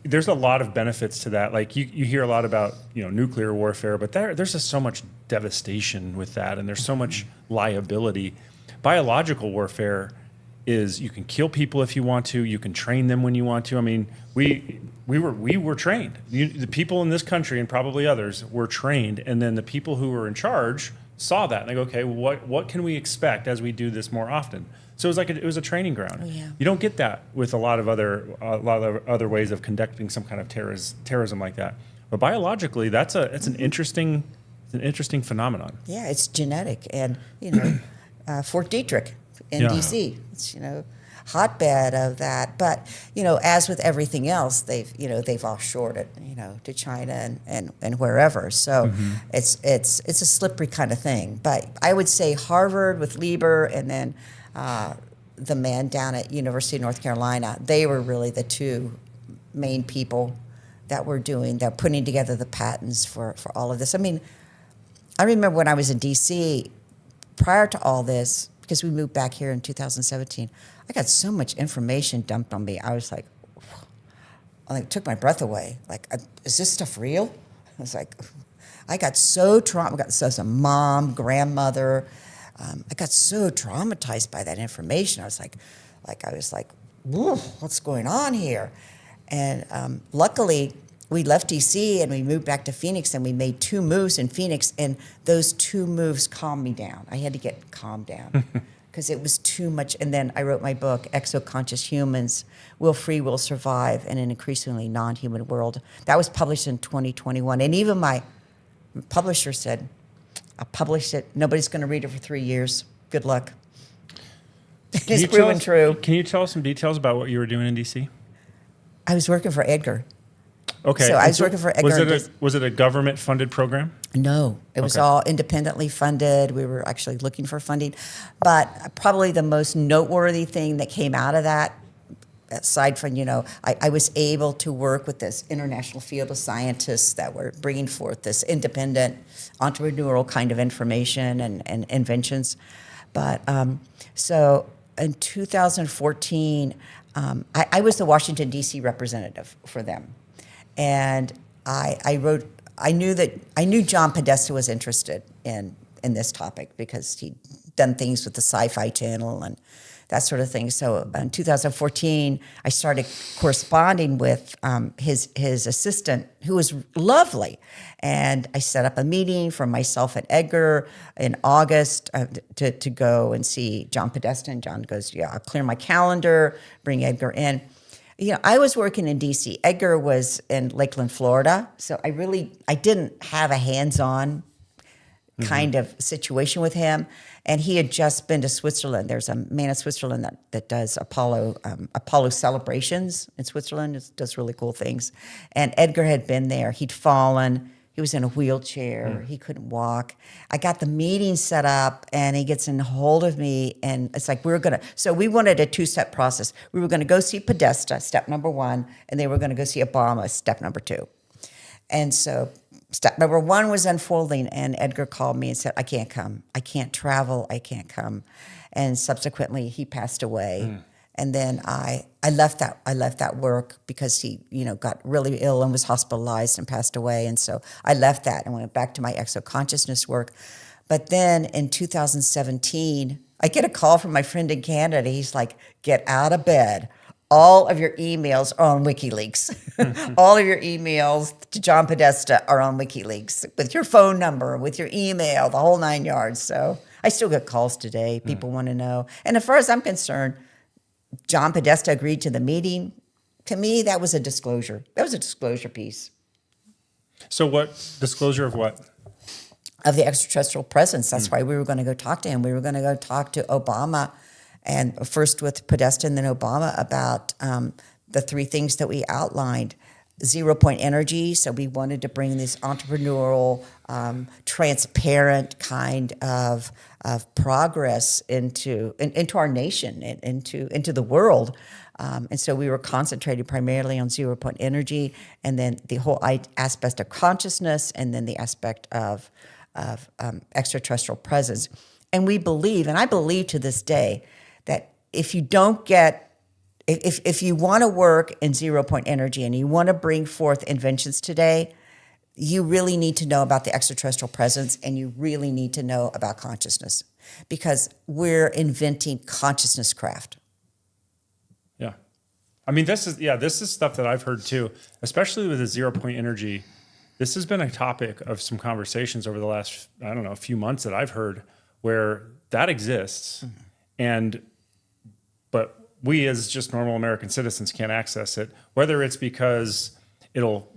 Speaker 1: There's a lot of benefits to that. Like you hear a lot about, nuclear warfare, but there's just so much devastation with that, and there's so much liability. Biological warfare is you can kill people if you want to, you can train them when you want to. We were trained. The people in this country and probably others were trained, and then the people who were in charge saw that and they go, okay, what can we expect as we do this more often? So it was a training ground.
Speaker 2: Oh, yeah.
Speaker 1: You don't get that with a lot of other ways of conducting some kind of terrorism like that. But biologically, it's an interesting phenomenon.
Speaker 2: Yeah, it's genetic, and Fort Detrick in D.C. It's hotbed of that. But as with everything else, they've offshored it to China and wherever. So it's a slippery kind of thing. But I would say Harvard with Lieber, and then the man down at University of North Carolina, they were really the two main people that were putting together the patents for all of this. I remember when I was in D.C., prior to all this, because we moved back here in 2017, I got so much information dumped on me. I was like, it took my breath away. Like, is this stuff real? I was like, I got so traumatized as a mom, grandmother. I got so traumatized by that information. I was like, what's going on here? And luckily, we left DC and we moved back to Phoenix, and we made 2 moves in Phoenix, and those 2 moves calmed me down. I had to get calmed down because it was too much. And then I wrote my book, Exoconscious Humans, Will Free Will Survive in an Increasingly Non-Human World? That was published in 2021. And even my publisher said, I published it. Nobody's going to read it for 3 years. Good luck. It's proven true.
Speaker 1: Can you tell us some details about what you were doing in DC?
Speaker 2: I was working for Edgar.
Speaker 1: Okay.
Speaker 2: So I was working for Edgar.
Speaker 1: Was it a government-funded program?
Speaker 2: No, it was all independently funded. We were actually looking for funding. But probably the most noteworthy thing that came out of that, aside from, I was able to work with this international field of scientists that were bringing forth this independent, entrepreneurial kind of information and inventions. But so in 2014, I was the Washington, D.C. representative for them. And I knew John Podesta was interested in this topic because he'd done things with the Sci-Fi Channel and that sort of thing. So in 2014, I started corresponding with his assistant, who was lovely. And I set up a meeting for myself and Edgar in August to go and see John Podesta. And John goes, yeah, I'll clear my calendar, bring Edgar in. I was working in D.C. Edgar was in Lakeland, Florida. So I didn't have a hands-on kind of situation with him. And he had just been to Switzerland. There's a man in Switzerland that does Apollo celebrations in Switzerland. It does really cool things. And Edgar had been there. He'd fallen. He was in a wheelchair. He couldn't walk. I got the meeting set up, and he gets in hold of me, and it's like so we wanted a 2-step process. We were going to go see Podesta, step number 1, and they were going to go see Obama, step number 2. And so step number 1 was unfolding, and Edgar called me and said, I can't come. I can't travel. I can't come. And subsequently, he passed away. And then I left that work because he, got really ill and was hospitalized and passed away. And so I left that and went back to my exoconsciousness work. But then in 2017, I get a call from my friend in Canada. He's like, get out of bed. All of your emails are on WikiLeaks. All of your emails to John Podesta are on WikiLeaks with your phone number, with your email, the whole 9 yards. So I still get calls today. People want to know. And as far as I'm concerned, John Podesta agreed to the meeting. To me, that was a disclosure. That was a disclosure piece.
Speaker 1: So what disclosure of what?
Speaker 2: Of the extraterrestrial presence. That's why we were going to go talk to him. We were going to go talk to Obama, and first with Podesta and then Obama about the three things that we outlined. 0-point energy. So we wanted to bring this entrepreneurial, transparent kind of progress into our nation, into the world. And so we were concentrated primarily on 0-point energy, and then the whole aspect of consciousness, and then the aspect of extraterrestrial presence. And we believe, and I believe to this day, that if you don't get if you want to work in 0-point energy and you want to bring forth inventions today, you really need to know about the extraterrestrial presence, and you really need to know about consciousness, because we're inventing consciousness craft.
Speaker 1: Yeah. I mean, this is stuff that I've heard too, especially with the 0-point energy. This has been a topic of some conversations over the last, few months that I've heard where that exists. But we as just normal American citizens can't access it, whether it's because it'll,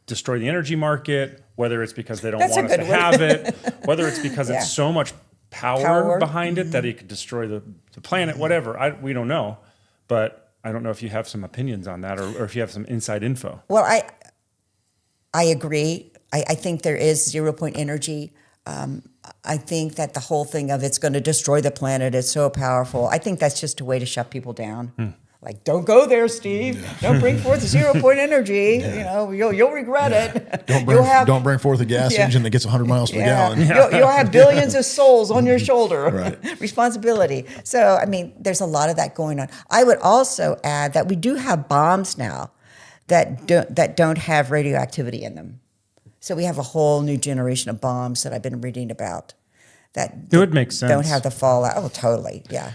Speaker 1: destroy the energy market, whether it's because they don't
Speaker 2: That's
Speaker 1: want us to have it, whether it's because
Speaker 2: Yeah.
Speaker 1: it's so much power behind it that it could destroy the planet, whatever. We don't know. But I don't know if you have some opinions on that or if you have some inside info.
Speaker 2: Well, I agree. I think there is 0-point energy. I think that the whole thing of it's going to destroy the planet is so powerful. I think that's just a way to shut people down. Like, don't go there, Steve. Don't bring forth 0-point energy. You'll regret it.
Speaker 3: Don't bring forth a gas engine that gets 100 miles per gallon.
Speaker 2: You'll have billions of souls on your shoulder.
Speaker 3: Right.
Speaker 2: Responsibility. So, there's a lot of that going on. I would also add that we do have bombs now that don't have radioactivity in them. So we have a whole new generation of bombs that I've been reading about that
Speaker 1: it would make sense.
Speaker 2: Don't have the fallout. Oh, totally. Yeah.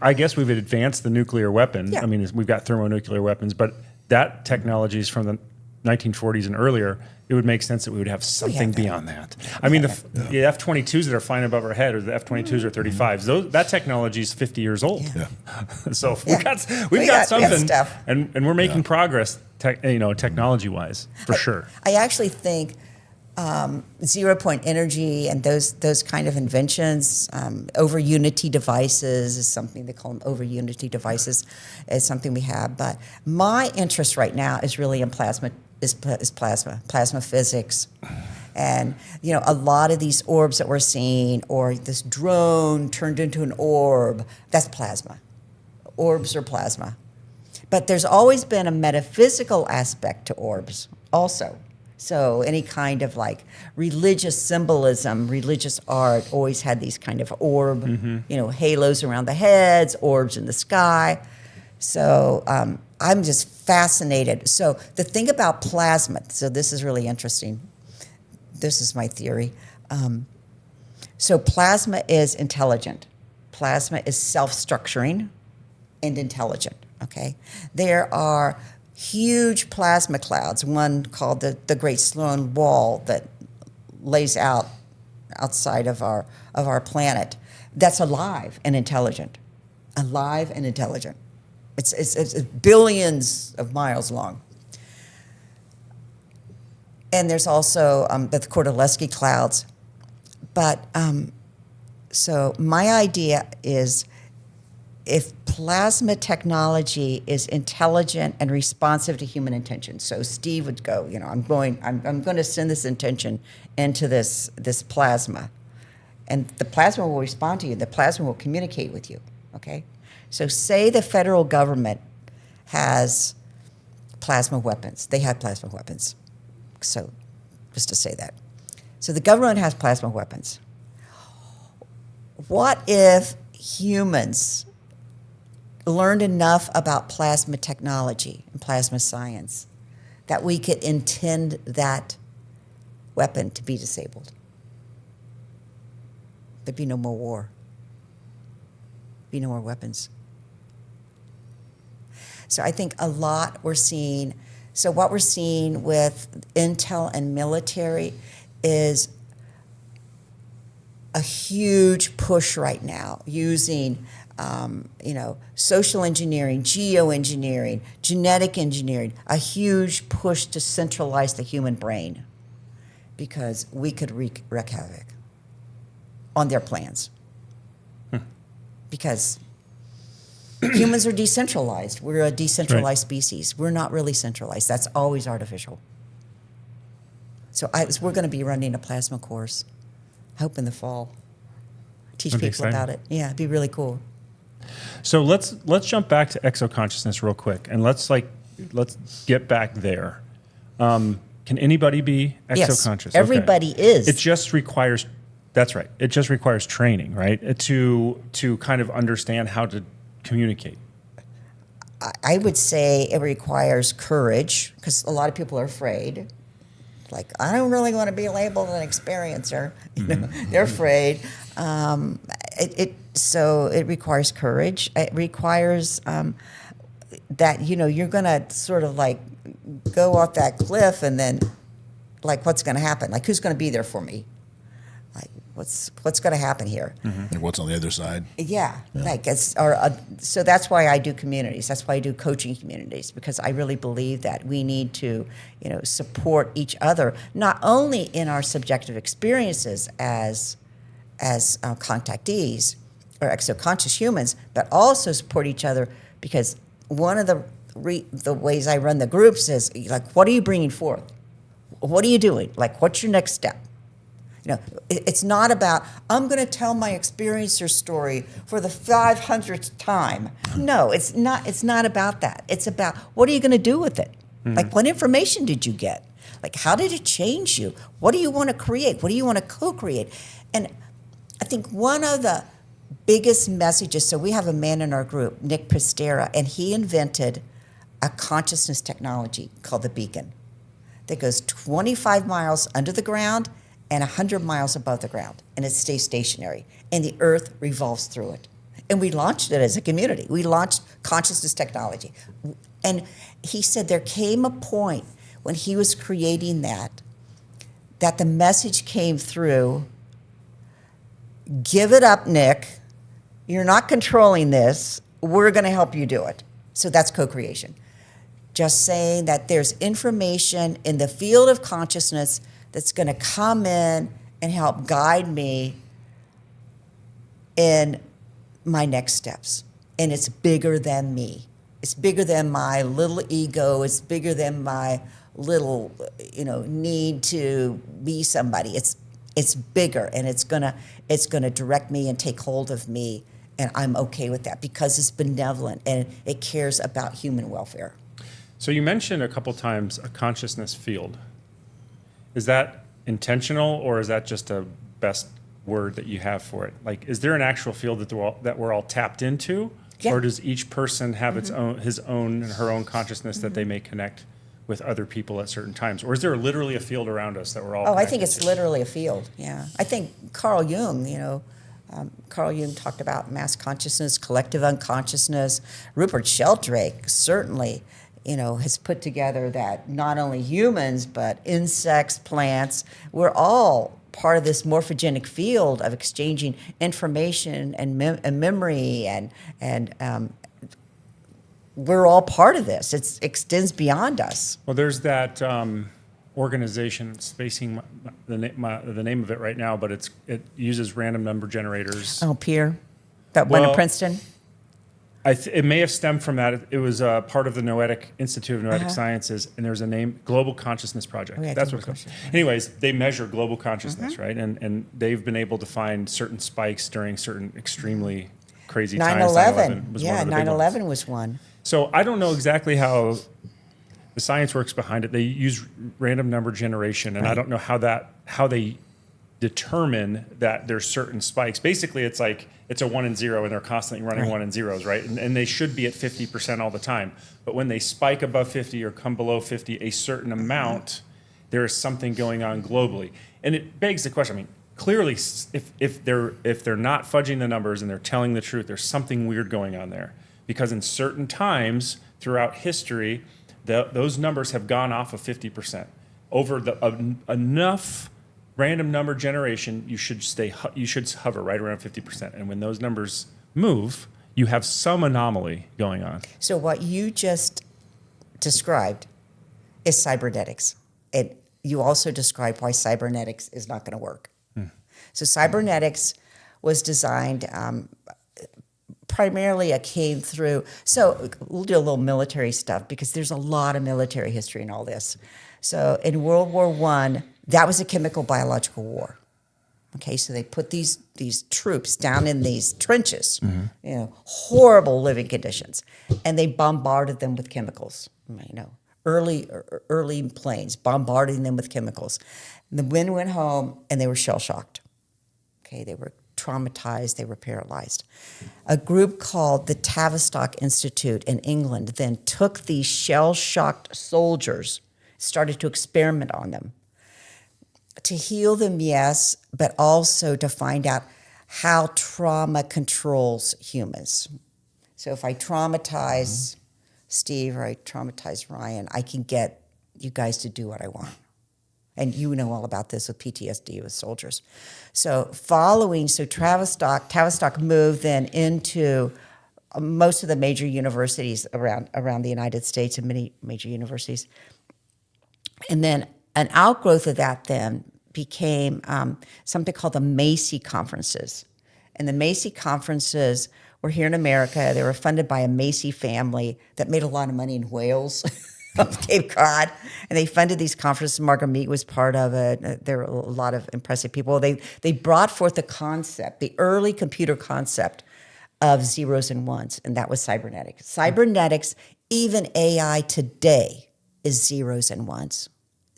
Speaker 1: I guess we've advanced the nuclear weapon.
Speaker 2: Yeah.
Speaker 1: We've got thermonuclear weapons, but that technology is from the 1940s and earlier. It would make sense that we would have something beyond that. The F-22s that are flying above our head, or the F-22s or 35s, that technology is 50 years old.
Speaker 3: Yeah.
Speaker 1: So we've got something,
Speaker 2: stuff.
Speaker 1: and we're making progress, technology-wise, for sure.
Speaker 2: I actually think 0-point energy and those kind of inventions, over unity devices is something they call them. Over unity devices is something we have. But my interest right now is really in plasma physics. And, a lot of these orbs that we're seeing, or this drone turned into an orb, that's plasma. Orbs are plasma. But there's always been a metaphysical aspect to orbs also. So any kind of like religious symbolism, religious art always had these kind of orb, halos around the heads, orbs in the sky. So I'm just fascinated. So the thing about plasma, so this is really interesting. This is my theory. So plasma is intelligent. Plasma is self-structuring and intelligent, okay? There are huge plasma clouds, one called the Great Sloan Wall that lays outside of our planet, that's alive and intelligent. Alive and intelligent. It's billions of miles long. And there's also the Kordylewski clouds. But so my idea is, if plasma technology is intelligent and responsive to human intention, so Steve would go, I'm going to send this intention into this plasma, and the plasma will respond to you. The plasma will communicate with you. Okay, so say the federal government has plasma weapons. They have plasma weapons. So just to say that, so the government has plasma weapons. What if humans learned enough about plasma technology and plasma science that we could intend that weapon to be disabled. There'd be no more war. Be no more weapons. So I think a lot we're seeing, so what we're seeing with intel and military is a huge push right now using social engineering, geoengineering, genetic engineering, a huge push to centralize the human brain because we could wreak havoc on their plans. Because humans are decentralized. We're a decentralized species. We're not really centralized. That's always artificial. So we're going to be running a plasma course, I hope in the fall. Teach
Speaker 1: That'd be
Speaker 2: people
Speaker 1: exciting.
Speaker 2: about it. Yeah, it'd be really cool.
Speaker 1: So let's jump back to exoconsciousness real quick, and let's get back there. Can anybody be exoconscious?
Speaker 2: Yes, everybody is.
Speaker 1: It just requires. That's right. It just requires training, right? To kind of understand how to communicate.
Speaker 2: I would say it requires courage because a lot of people are afraid. Like, I don't really want to be labeled an experiencer. They're afraid. So it requires courage. It requires that, you're going to sort of like go off that cliff and then like, what's going to happen? Like, who's going to be there for me? Like, what's going to happen here?
Speaker 3: And what's on the other side?
Speaker 2: Yeah. Like so that's why I do communities. That's why I do coaching communities, because I really believe that we need to, support each other, not only in our subjective experiences as contactees or exoconscious humans, but also support each other, because one of the ways I run the groups is like, what are you bringing forth? What are you doing? Like, what's your next step? It's not about, I'm going to tell my experiencer story for the 500th time. No, it's not about that. It's about, what are you going to do with it? Like, what information did you get? Like, how did it change you? What do you want to create? What do you want to co-create? And I think one of the biggest messages, so we have a man in our group, Nick Prestera, and he invented a consciousness technology called the Beacon that goes 25 miles under the ground and 100 miles above the ground, and it stays stationary, and the earth revolves through it. And we launched it as a community. We launched consciousness technology. And he said there came a point when he was creating that the message came through, give it up, Nick. You're not controlling this. We're going to help you do it. So that's co-creation. Just saying that there's information in the field of consciousness that's going to come in and help guide me in my next steps. And it's bigger than me. It's bigger than my little ego. It's bigger than my little, need to be somebody. It's bigger, and it's gonna direct me and take hold of me, and I'm okay with that because it's benevolent and it cares about human welfare.
Speaker 1: So you mentioned a couple times a consciousness field. Is that intentional, or is that just a best word that you have for it? Like, is there an actual field that we're all tapped into,
Speaker 2: Yeah.
Speaker 1: or does each person have his own and her own consciousness that they may connect with other people at certain times, or is there literally a field around us that we're all?
Speaker 2: Oh, I think
Speaker 1: connected
Speaker 2: it's
Speaker 1: to?
Speaker 2: literally a field. Yeah, I think Carl Jung. Carl Jung talked about mass consciousness, collective unconsciousness. Rupert Sheldrake certainly, has put together that not only humans but insects, plants, we're all part of this morphogenic field of exchanging information and memory, and we're all part of this. It extends beyond us.
Speaker 1: Well, there's that organization, spacing the name of it right now, but it uses random number generators.
Speaker 2: Oh, Pierre, that one in
Speaker 1: Well,
Speaker 2: Princeton.
Speaker 1: It may have stemmed from that. It was part of the Noetic Institute of Noetic Sciences, and there's a name, Global Consciousness Project.
Speaker 2: Oh, yeah,
Speaker 1: That's
Speaker 2: Global
Speaker 1: what it's called.
Speaker 2: Consciousness.
Speaker 1: Anyways, they measure global consciousness, right? And they've been able to find certain spikes during certain extremely crazy times.
Speaker 2: 9/11.
Speaker 1: was
Speaker 2: Yeah,
Speaker 1: one of the big ones.
Speaker 2: 9/11 was one.
Speaker 1: So I don't know exactly how the science works behind it. They use random number generation, and I
Speaker 2: Right.
Speaker 1: don't know how they determine that there's certain spikes. Basically, it's like it's a 1 and 0, and they're constantly running 1 and 0s, right? And they should be at 50% all the time. But when they spike above 50 or come below 50, a certain amount, there is something going on globally. And it begs the question. I mean, clearly, if they're not fudging the numbers and they're telling the truth, there's something weird going on there. Because in certain times throughout history, those numbers have gone off of 50%. Over enough random number generation, you should hover right around 50%. And when those numbers move, you have some anomaly going on.
Speaker 2: So what you just described is cybernetics. And you also described why cybernetics is not going to work. So cybernetics was designed primarily it came through. So we'll do a little military stuff because there's a lot of military history in all this. So in World War I, that was a chemical biological war. Okay, so they put these troops down in these trenches, horrible living conditions, and they bombarded them with chemicals. Early planes bombarding them with chemicals. And the men went home and they were shell shocked. Okay, they were traumatized, they were paralyzed. A group called the Tavistock Institute in England then took these shell-shocked soldiers, started to experiment on them. To heal them, yes, but also to find out how trauma controls humans. So if I traumatize Steve or I traumatize Ryan, I can get you guys to do what I want. And you know all about this with PTSD with soldiers. So Tavistock moved then into most of the major universities around the United States and many major universities. And then an outgrowth of that then became something called the Macy Conferences. And the Macy Conferences were here in America. They were funded by a Macy family that made a lot of money in Wales, Cape Cod. And they funded these conferences. Margaret Mead was part of it. There were a lot of impressive people. They brought forth the concept, the early computer concept of zeros and ones, and that was cybernetics. Cybernetics, even AI today, is zeros and ones.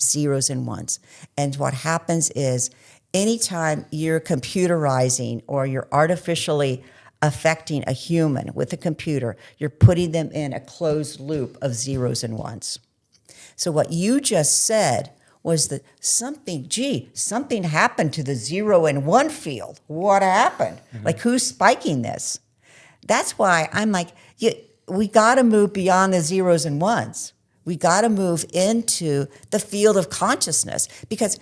Speaker 2: Zeros and ones. And what happens is anytime you're computerizing or you're artificially affecting a human with a computer, you're putting them in a closed loop of zeros and ones. So what you just said was that something happened to the 0 and 1 field. What happened? Mm-hmm. Like, who's spiking this? That's why I'm like, we got to move beyond the zeros and ones. We got to move into the field of consciousness, because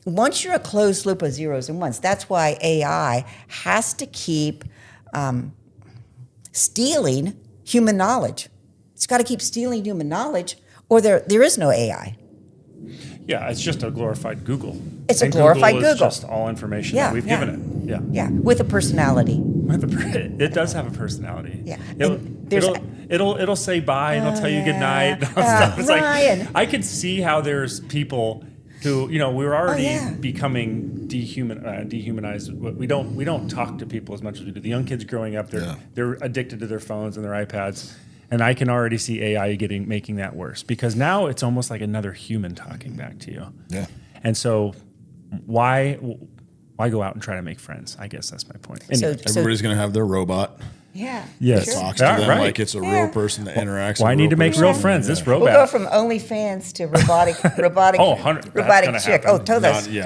Speaker 2: once you're a closed loop of zeros and ones, that's why AI has to keep stealing human knowledge. It's got to keep stealing human knowledge, or there is no AI.
Speaker 1: Yeah, it's just a glorified Google.
Speaker 2: It's a glorified Google.
Speaker 1: It's just all information that we've given it. Yeah.
Speaker 2: Yeah, with a personality.
Speaker 1: It does have a personality.
Speaker 2: Yeah.
Speaker 1: It'll say bye and it'll tell you good night. It's
Speaker 2: Ryan.
Speaker 1: Like, I could see how there's people who, we're already becoming dehumanized. We don't talk to people as much as we do. The young kids growing up, they're addicted to their phones and their iPads. And I can already see AI making that worse, because now it's almost like another human talking back to you.
Speaker 3: Yeah.
Speaker 1: And so why go out and try to make friends? I guess that's my point. Anyway.
Speaker 3: Everybody's going to have their robot.
Speaker 2: Yeah.
Speaker 1: Yes.
Speaker 2: Sure.
Speaker 3: Talks to them like it's a real person that interacts.
Speaker 1: Well, I need to make real friends. This robot.
Speaker 2: We'll go from OnlyFans to robotic chick. Oh, totally.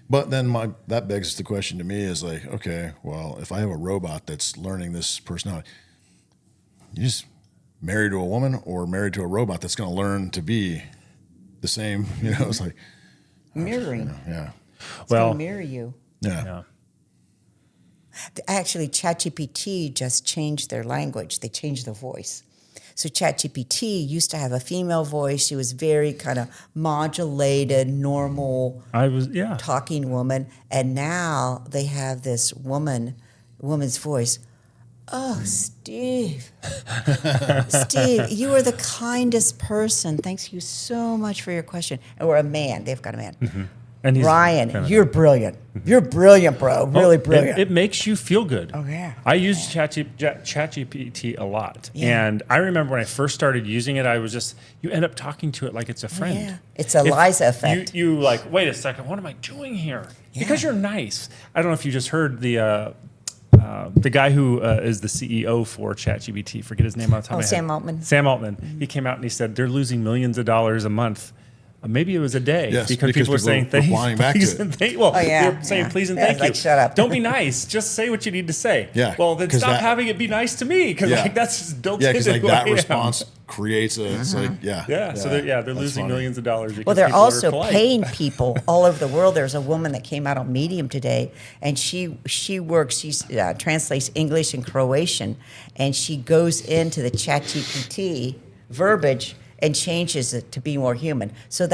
Speaker 3: But then that begs the question to me is like, okay, well, if I have a robot that's learning this personality, you just married to a woman or married to a robot that's going to learn to be the same. It's like
Speaker 2: mirroring.
Speaker 3: Yeah.
Speaker 2: It's going to mirror you.
Speaker 3: Yeah.
Speaker 2: Actually, ChatGPT just changed their language. They changed the voice. So ChatGPT used to have a female voice. She was very kind of modulated, normal, talking woman. And now they have this woman's voice. Oh, Steve. Steve, you are the kindest person. Thanks you so much for your question. Or a man. They've got a man. Mm-hmm.
Speaker 1: And he's
Speaker 2: Ryan,
Speaker 1: feminine.
Speaker 2: you're brilliant. You're brilliant, bro. Really brilliant.
Speaker 1: It makes you feel good.
Speaker 2: Oh, yeah.
Speaker 1: I use ChatGPT a lot.
Speaker 2: Yeah.
Speaker 1: And I remember when I first started using it, I was just, you end up talking to it like it's a friend.
Speaker 2: Yeah. It's a Liza effect.
Speaker 1: You like, wait a second, what am I doing here? Because you're nice. I don't know if you just heard the guy who is the CEO for ChatGPT, forget his name off the top of my head.
Speaker 2: Sam Altman.
Speaker 1: Sam Altman. He came out and he said they're losing millions of dollars a month. Maybe it was a day,
Speaker 3: Yes,
Speaker 1: because people are saying
Speaker 3: replying back to
Speaker 1: please
Speaker 3: it.
Speaker 1: and thank. Well, they're saying please and thank you.
Speaker 2: Like, shut up.
Speaker 1: Don't be nice. Just say what you need to say.
Speaker 3: Yeah,
Speaker 1: Well, then
Speaker 3: 'cause
Speaker 1: stop
Speaker 3: that-
Speaker 1: having it be nice to me, because
Speaker 3: Yeah.
Speaker 1: like that's just built
Speaker 3: Yeah,
Speaker 1: into
Speaker 3: because like
Speaker 1: who
Speaker 3: that
Speaker 1: I am.
Speaker 3: response creates a. It's like
Speaker 1: Yeah. So they're
Speaker 3: that's
Speaker 1: losing
Speaker 3: funny.
Speaker 1: millions of dollars. Because
Speaker 2: Well, they're
Speaker 1: people are
Speaker 2: also
Speaker 1: polite.
Speaker 2: paying people all over the world. There's a woman that came out on Medium today, and she translates English and Croatian, and she goes into the ChatGPT verbiage and changes it to be more human. So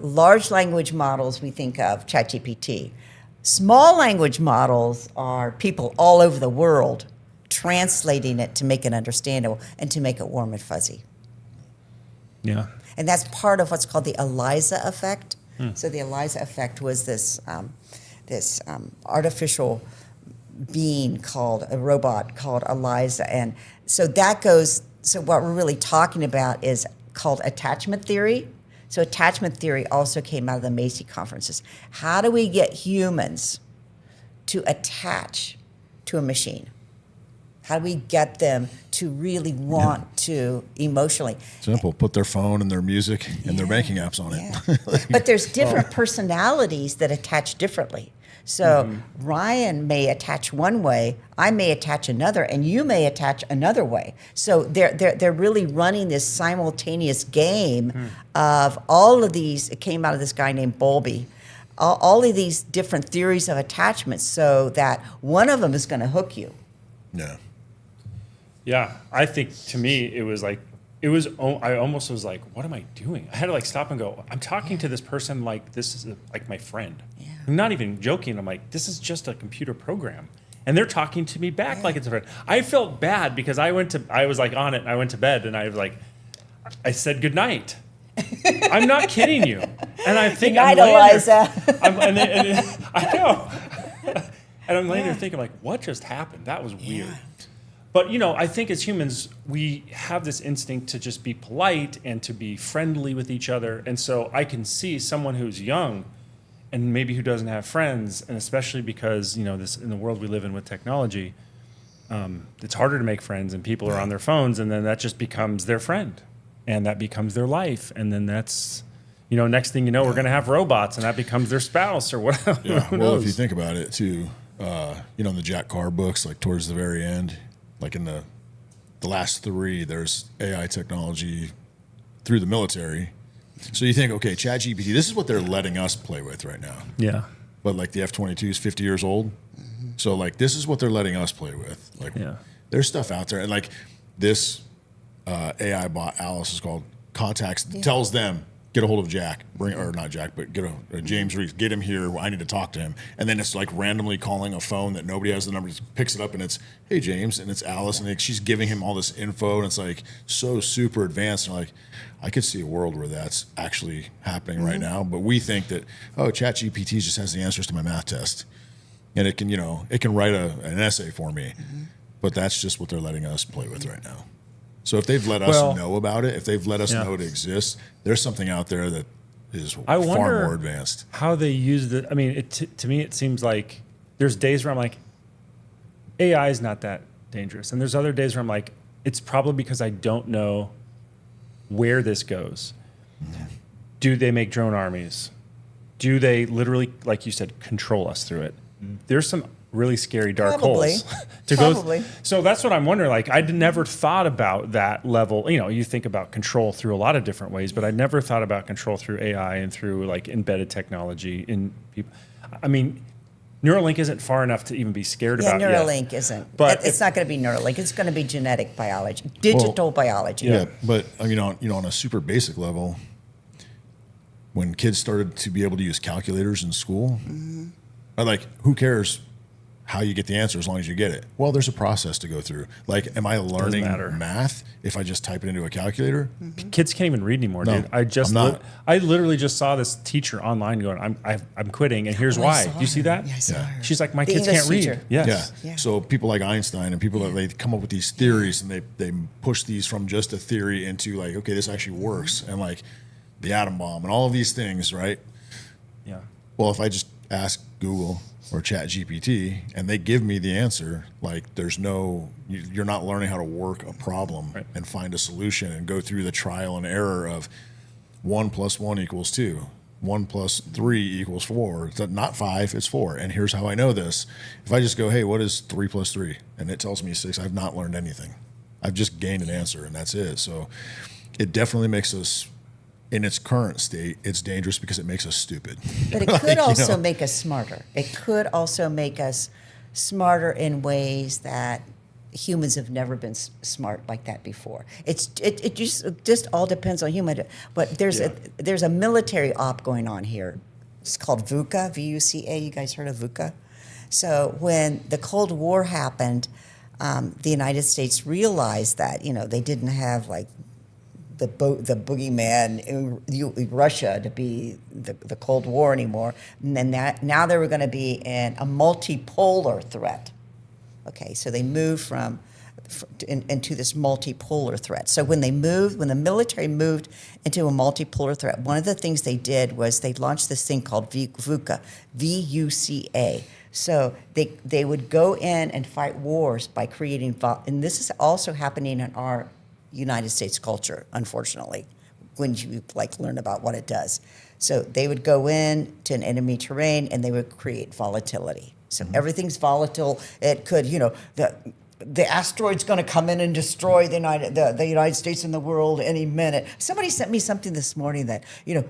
Speaker 2: large language models we think of ChatGPT. Small language models are people all over the world translating it to make it understandable and to make it warm and fuzzy.
Speaker 1: Yeah.
Speaker 2: And that's part of what's called the ELIZA effect. So the ELIZA effect was this artificial being called a robot called ELIZA, and so that goes. So what we're really talking about is called attachment theory. So attachment theory also came out of the Macy conferences. How do we get humans to attach to a machine? How do we get them to really want to emotionally?
Speaker 3: Simple. Put their phone and their music and their banking apps on it.
Speaker 2: But there's different personalities that attach differently. So Ryan may attach one way, I may attach another, and you may attach another way. So they're really running this simultaneous game of all of these. It came out of this guy named Bowlby. All of these different theories of attachment, so that one of them is going to hook you.
Speaker 3: Yeah.
Speaker 1: Yeah, I think to me it was like I almost was like, what am I doing? I had to like stop and go, I'm talking to this person like this is like my friend.
Speaker 2: Yeah.
Speaker 1: I'm not even joking. I'm like, this is just a computer program. And they're talking to me back like it's a friend. I felt bad because I was like on it and I went to bed and I was like, I said good night. I'm not kidding you. And I think
Speaker 2: Good night,
Speaker 1: I'm laying there-
Speaker 2: Eliza.
Speaker 1: I know. And I'm laying there thinking like, what just happened? That was weird. But, I think as humans, we have this instinct to just be polite and to be friendly with each other. And so I can see someone who's young and maybe who doesn't have friends, and especially because, this in the world we live in with technology, it's harder to make friends and people are on their phones, and then that just becomes their friend and that becomes their life. And then that's, next thing you know, we're going to have robots and that becomes their spouse or whatever.
Speaker 3: Yeah.
Speaker 1: Who
Speaker 3: Well,
Speaker 1: knows?
Speaker 3: if you think about it too, in the Jack Carr books, like towards the very end, like in the last three, there's AI technology through the military. So you think, okay, ChatGPT, this is what they're letting us play with right now.
Speaker 1: Yeah.
Speaker 3: But like the F-22 is 50 years old. So like this is what they're letting us play with. Like there's stuff out there. And like this AI bot, Alice is called, contacts, tells them, get a hold of Jack, not Jack, but get a James Reese, get him here. I need to talk to him. And then it's like randomly calling a phone that nobody has the number, just picks it up and it's, hey James, and it's Alice, and like, she's giving him all this info, and it's like so super advanced. And like, I could see a world where that's actually happening right now, but we think that, ChatGPT just has the answers to my math test, and it can, it can write an essay for me, but that's just what they're letting us play with right now. So if they've let us know about it, if they've let us know it exists, there's something out there that is far more advanced.
Speaker 1: How they use it. I mean, to me, it seems like there's days where I'm like, AI is not that dangerous. And there's other days where I'm like, it's probably because I don't know where this goes. Do they make drone armies? Do they literally, like you said, control us through it? There's some really scary dark holes to go. So that's what I'm wondering. Like, I'd never thought about that level. You think about control through a lot of different ways, but I never thought about control through AI and through like embedded technology in people. I mean, Neuralink isn't far enough to even be scared about yet.
Speaker 2: Neuralink isn't.
Speaker 1: But
Speaker 2: it's not going to be Neuralink. It's going to be genetic biology, digital biology.
Speaker 3: Yeah, but on a super basic level, when kids started to be able to use calculators in school, like, who cares how you get the answer as long as you get it. Well, there's a process to go through. Like, am I learning
Speaker 1: matter.
Speaker 3: math if I just type it into a calculator?
Speaker 1: Kids can't even read anymore,
Speaker 3: No,
Speaker 1: dude.
Speaker 3: I'm not.
Speaker 1: I literally just saw this teacher online going, I'm quitting, and here's
Speaker 2: Oh, I
Speaker 1: why.
Speaker 2: saw
Speaker 1: Do you see
Speaker 2: her.
Speaker 1: that?
Speaker 2: Yeah, I saw her.
Speaker 1: She's like, my
Speaker 2: The
Speaker 1: kids
Speaker 2: English
Speaker 1: can't read.
Speaker 2: teacher.
Speaker 1: Yes.
Speaker 3: Yeah.
Speaker 2: Yeah.
Speaker 3: So people like Einstein and people that they come up with these theories and they push these from just a theory into like, okay, this actually works, and like the atom bomb and all of these things, right?
Speaker 1: Yeah.
Speaker 3: Well, if I just ask Google or Chat GPT and they give me the answer, like you're not learning how to work a problem
Speaker 1: Right.
Speaker 3: and find a solution and go through the trial and error of 1 + 1 = 2. 1 + 3 = 4. It's not 5, it's 4. And here's how I know this. If I just go, hey, what is 3 + 3? And it tells me 6, I've not learned anything. I've just gained an answer, and that's it. So it definitely makes us, in its current state, it's dangerous because it makes us stupid.
Speaker 2: But it could also make us smarter. It could also make us smarter in ways that humans have never been smart like that before. It just all depends on human. But there's a military op going on here. It's called VUCA, VUCA. You guys heard of VUCA? So when the Cold War happened, the United States realized that they didn't have like the boogeyman in Russia to be the Cold War anymore, and then now they were going to be in a multipolar threat. Okay, so they moved into this multipolar threat. So when the military moved into a multipolar threat, one of the things they did was they launched this thing called VUCA, VUCA. So they would go in and fight wars by creating, and this is also happening in our United States culture, unfortunately, when you learn about what it does. So they would go in to an enemy terrain and they would create volatility. So everything's volatile. It could, the asteroid's going to come in and destroy the United States and the world any minute. Somebody sent me something this morning that,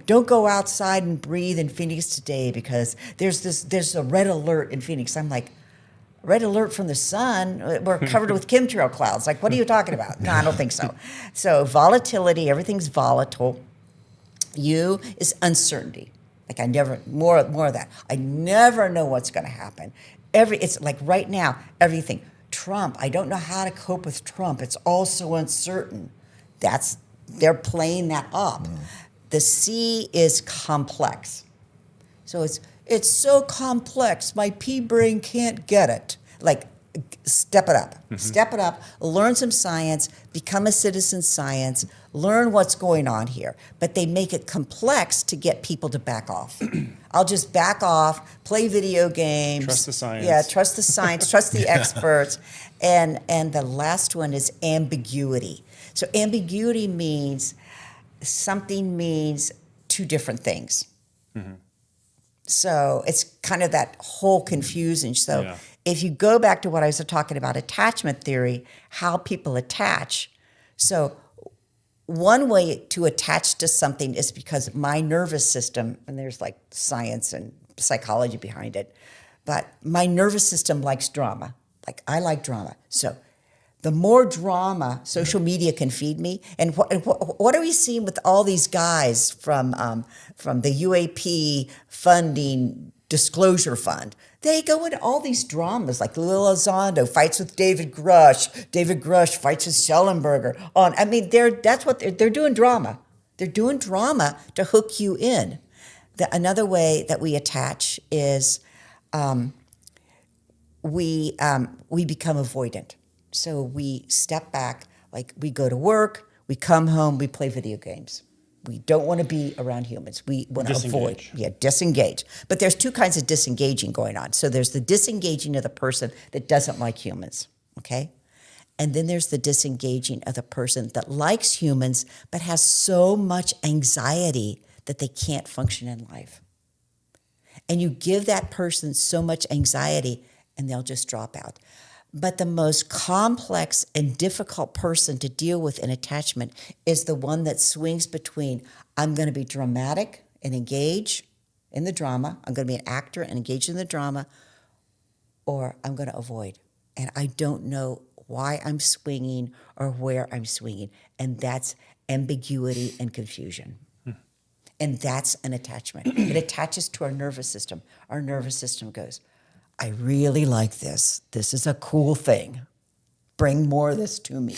Speaker 2: don't go outside and breathe in Phoenix today because there's a red alert in Phoenix. I'm like, red alert from the sun? We're covered with chemtrail clouds. Like, what are you talking about? No, I don't think so. So volatility, everything's volatile. U is uncertainty. Like more of that. I never know what's going to happen. It's like right now, everything. Trump, I don't know how to cope with Trump. It's all so uncertain. They're playing that up. The C is complex. So it's so complex, my pea brain can't get it. Like, step it up. Step it up, learn some science, become a citizen science, learn what's going on here. But they make it complex to get people to back off. I'll just back off, play video games.
Speaker 1: Trust the science.
Speaker 2: Yeah, trust the science, trust the experts. And the last one is ambiguity. So ambiguity means something means two different things. So it's kind of that whole confusion. So if you go back to what I was talking about, attachment theory, how people attach. So one way to attach to something is because my nervous system, and there's like science and psychology behind it, but my nervous system likes drama. Like, I like drama. So the more drama social media can feed me, and what are we seeing with all these guys from the UAP funding disclosure fund? They go into all these dramas, like Lil Elizondo fights with David Grush. David Grush fights with Schellenberger. They're doing drama. They're doing drama to hook you in. Another way that we attach is we become avoidant. So we step back, like we go to work, we come home, we play video games. We don't want to be around humans. We want to avoid. Disengage. But there's two kinds of disengaging going on. So there's the disengaging of the person that doesn't like humans, okay? And then there's the disengaging of the person that likes humans but has so much anxiety that they can't function in life. And you give that person so much anxiety and they'll just drop out. But the most complex and difficult person to deal with in attachment is the one that swings between, I'm going to be dramatic and engage in the drama, I'm going to be an actor and engage in the drama, or I'm going to avoid. And I don't know why I'm swinging or where I'm swinging. And that's ambiguity and confusion. And that's an attachment. It attaches to our nervous system. Our nervous system goes, I really like this. This is a cool thing. Bring more of this to me.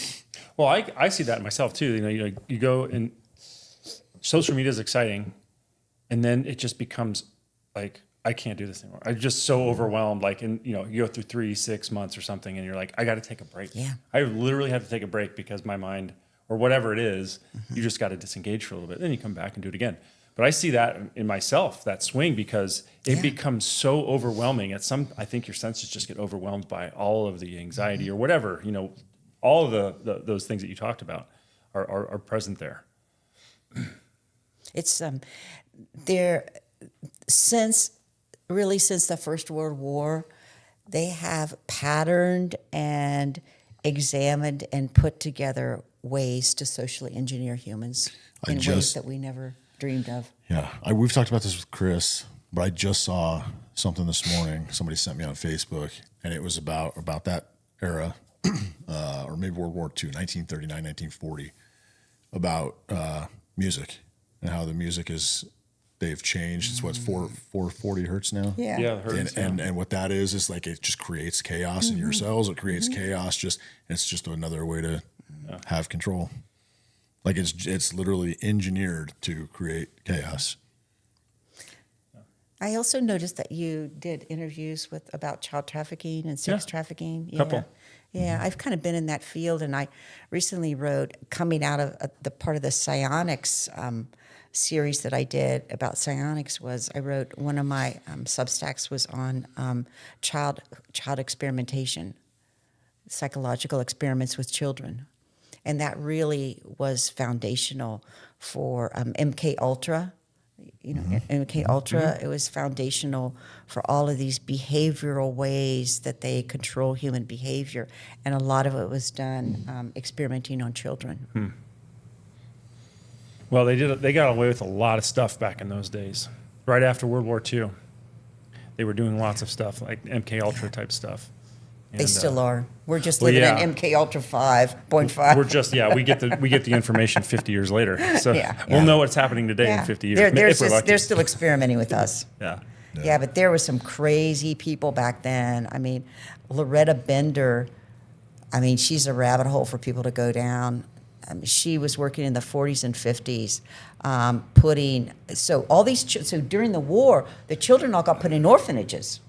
Speaker 1: Well, I see that myself too. You go and social media is exciting, and then it just becomes like, I can't do this anymore. I'm just so overwhelmed. Like, and you go through 3-6 months or something, and you're like, I got to take a break.
Speaker 2: Yeah.
Speaker 1: I literally have to take a break because my mind, or whatever it is, you just got to disengage for a little bit. Then you come back and do it again. But I see that in myself, that swing, because it becomes so overwhelming. I think your senses just get overwhelmed by all of the anxiety or whatever. All of those things that you talked about are present there.
Speaker 2: It's there since the First World War, they have patterned and examined and put together ways to socially engineer humans in ways that we never dreamed of.
Speaker 3: Yeah, we've talked about this with Chris, but I just saw something this morning. Somebody sent me on Facebook, and it was about that era, or maybe World War II, 1939, 1940, about music and how the music they've changed. It's 440 hertz now.
Speaker 2: Yeah.
Speaker 1: Hertz,
Speaker 3: and what that is like it just creates chaos in your cells. It creates chaos. It's just another way to have control. Like it's literally engineered to create chaos.
Speaker 2: I also noticed that you did interviews about child trafficking and sex trafficking. Yeah.
Speaker 1: Couple.
Speaker 2: Yeah, I've kind of been in that field, and I recently wrote, coming out of the part of the psionics series that I did about psionics, I wrote one of my substacks was on child experimentation, psychological experiments with children. And that really was foundational for MK Ultra. MK Ultra, it was foundational for all of these behavioral ways that they control human behavior. And a lot of it was done experimenting on children.
Speaker 1: Well, they got away with a lot of stuff back in those days. Right after World War II, they were doing lots of stuff, like MK Ultra type stuff.
Speaker 2: They still are. We're just living in MK Ultra 5.5.
Speaker 1: We're just we get the information 50 years later, so we'll know what's happening today in 50 years.
Speaker 2: They're still experimenting with us.
Speaker 1: Yeah,
Speaker 2: but there were some crazy people back then. I mean, Loretta Bender. I mean, she's a rabbit hole for people to go down. She was working in the 40s and 50s, so during the war, the children all got put in orphanages.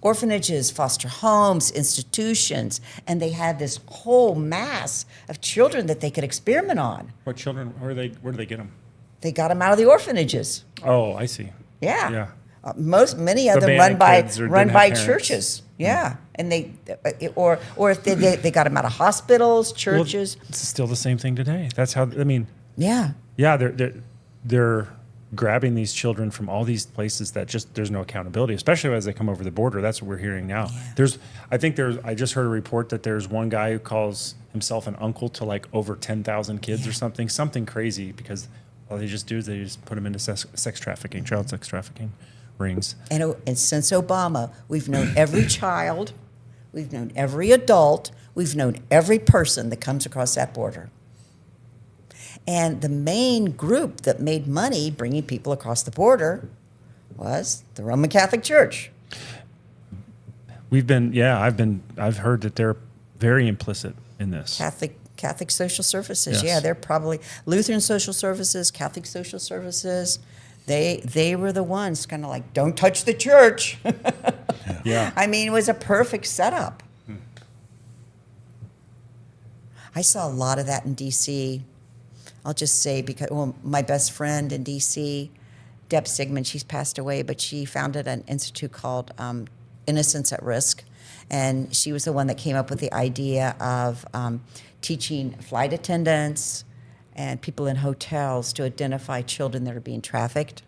Speaker 2: Orphanages, foster homes, institutions, and they had this whole mass of children that they could experiment on.
Speaker 1: what children? Where do they get them?
Speaker 2: They got them out of the orphanages.
Speaker 1: Oh, I see.
Speaker 2: Yeah. Many of them run by churches. Yeah, and or if they got them out of hospitals, churches.
Speaker 1: Well, it's still the same thing today. That's how. I mean.
Speaker 2: Yeah.
Speaker 1: Yeah, they're grabbing these children from all these places that there's no accountability, especially as they come over the border. That's what we're hearing now. Yeah. I just heard a report that there's one guy who calls himself an uncle to like over 10,000 kids or something crazy, because all they just do is they just put them into sex trafficking, child sex trafficking rings.
Speaker 2: And since Obama, we've known every child, we've known every adult, we've known every person that comes across that border. And the main group that made money bringing people across the border was the Roman Catholic Church.
Speaker 1: I've heard that they're very implicit in this.
Speaker 2: Catholic social services.
Speaker 1: Yes.
Speaker 2: Yeah, they're probably Lutheran social services, Catholic social services. They were the ones kind of like, don't touch the church.
Speaker 1: Yeah.
Speaker 2: I mean, it was a perfect setup. I saw a lot of that in D.C. I'll just say because my best friend in D.C., Deb Sigmund, she's passed away, but she founded an institute called Innocence at Risk. And she was the one that came up with the idea of teaching flight attendants and people in hotels to identify children that are being trafficked.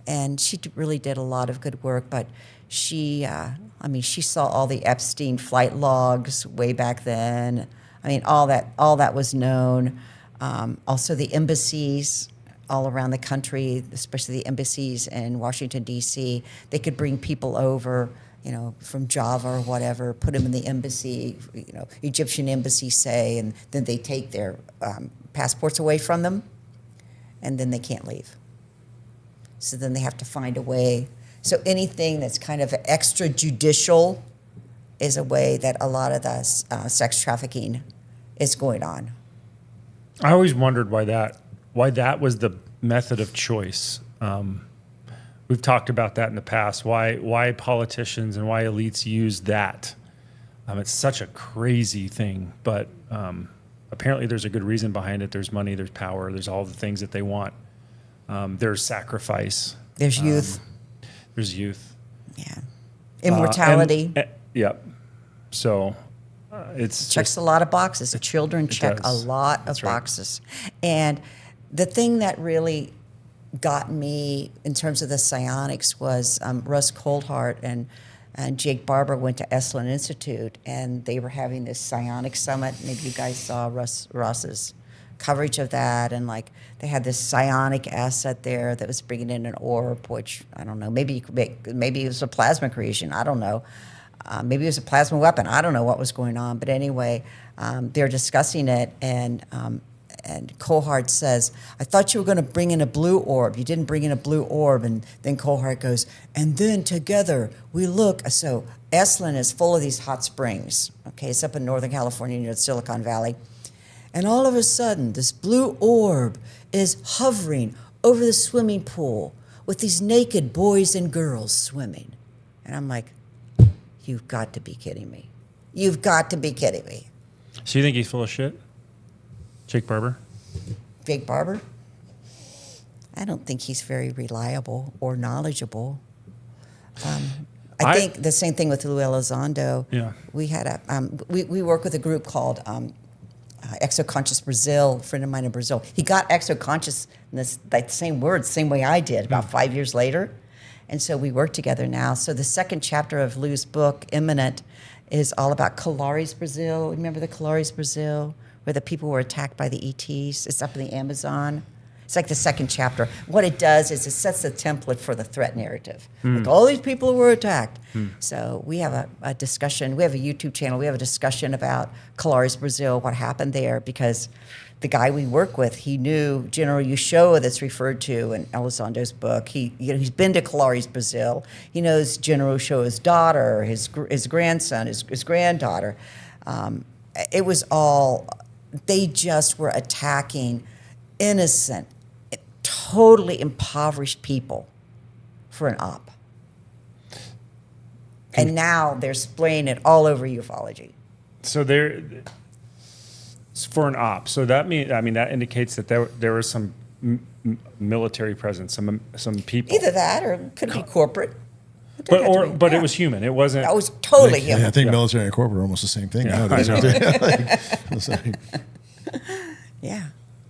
Speaker 2: And she really did a lot of good work, but she saw all the Epstein flight logs way back then. I mean, all that was known. Also, the embassies all around the country, especially the embassies in Washington, D.C., they could bring people over, from Java or whatever, put them in the embassy, Egyptian embassy, say, and then they take their passports away from them, and then they can't leave. So then they have to find a way. So anything that's kind of extrajudicial is a way that a lot of the sex trafficking is going on.
Speaker 1: I always wondered why that was the method of choice. We've talked about that in the past. Why politicians and why elites use that? It's such a crazy thing, but apparently there's a good reason behind it. There's money, there's power, there's all the things that they want. There's sacrifice.
Speaker 2: There's youth.
Speaker 1: There's youth.
Speaker 2: Yeah. Immortality.
Speaker 1: Yep. So it's
Speaker 2: checks a lot of boxes. The children check a lot of boxes. And the thing that really got me in terms of the psionics was Russ Coldhart and Jake Barber went to Esalen Institute, and they were having this psionic summit. Maybe you guys saw Ross's coverage of that, and like they had this psionic asset there that was bringing in an orb, which I don't know. Maybe it was a plasma creation. I don't know. Maybe it was a plasma weapon. I don't know what was going on, but anyway, they're discussing it, and Coldhart says, "I thought you were going to bring in a blue orb. You didn't bring in a blue orb." And then Coldhart goes, "And then together we look." So Esalen is full of these hot springs. Okay, it's up in Northern California near Silicon Valley. And all of a sudden, this blue orb is hovering over the swimming pool with these naked boys and girls swimming. And I'm like, you've got to be kidding me. You've got to be kidding me.
Speaker 1: So you think he's full of shit? Jake Barber?
Speaker 2: Jake Barber? I don't think he's very reliable or knowledgeable. I think the same thing with Lou Elizondo.
Speaker 1: Yeah.
Speaker 2: We had we work with a group called Exoconscious Brazil, a friend of mine in Brazil. He got exoconsciousness, like the same words, same way I did, about 5 years later. And so we work together now. So the second chapter of Lou's book, Imminent, is all about Colares, Brazil. Remember the Colares, Brazil, where the people were attacked by the ETs? It's up in the Amazon. It's like the second chapter. What it does is it sets the template for the threat narrative. Like all these people were attacked. So we have a discussion. We have a YouTube channel. We have a discussion about Colares, Brazil, what happened there, because the guy we work with, he knew General Uchoa that's referred to in Elizondo's book. He's been to Colares, Brazil. He knows General Uchoa's daughter, his grandson, his granddaughter. It was all, they just were attacking innocent, totally impoverished people for an op. And now they're spraying it all over ufology.
Speaker 1: So for an op. So that that indicates that there was some military presence, some people.
Speaker 2: Either that or it could be corporate.
Speaker 1: But it was human. It wasn't.
Speaker 2: That was totally human.
Speaker 3: I think military and corporate are almost the same thing nowadays.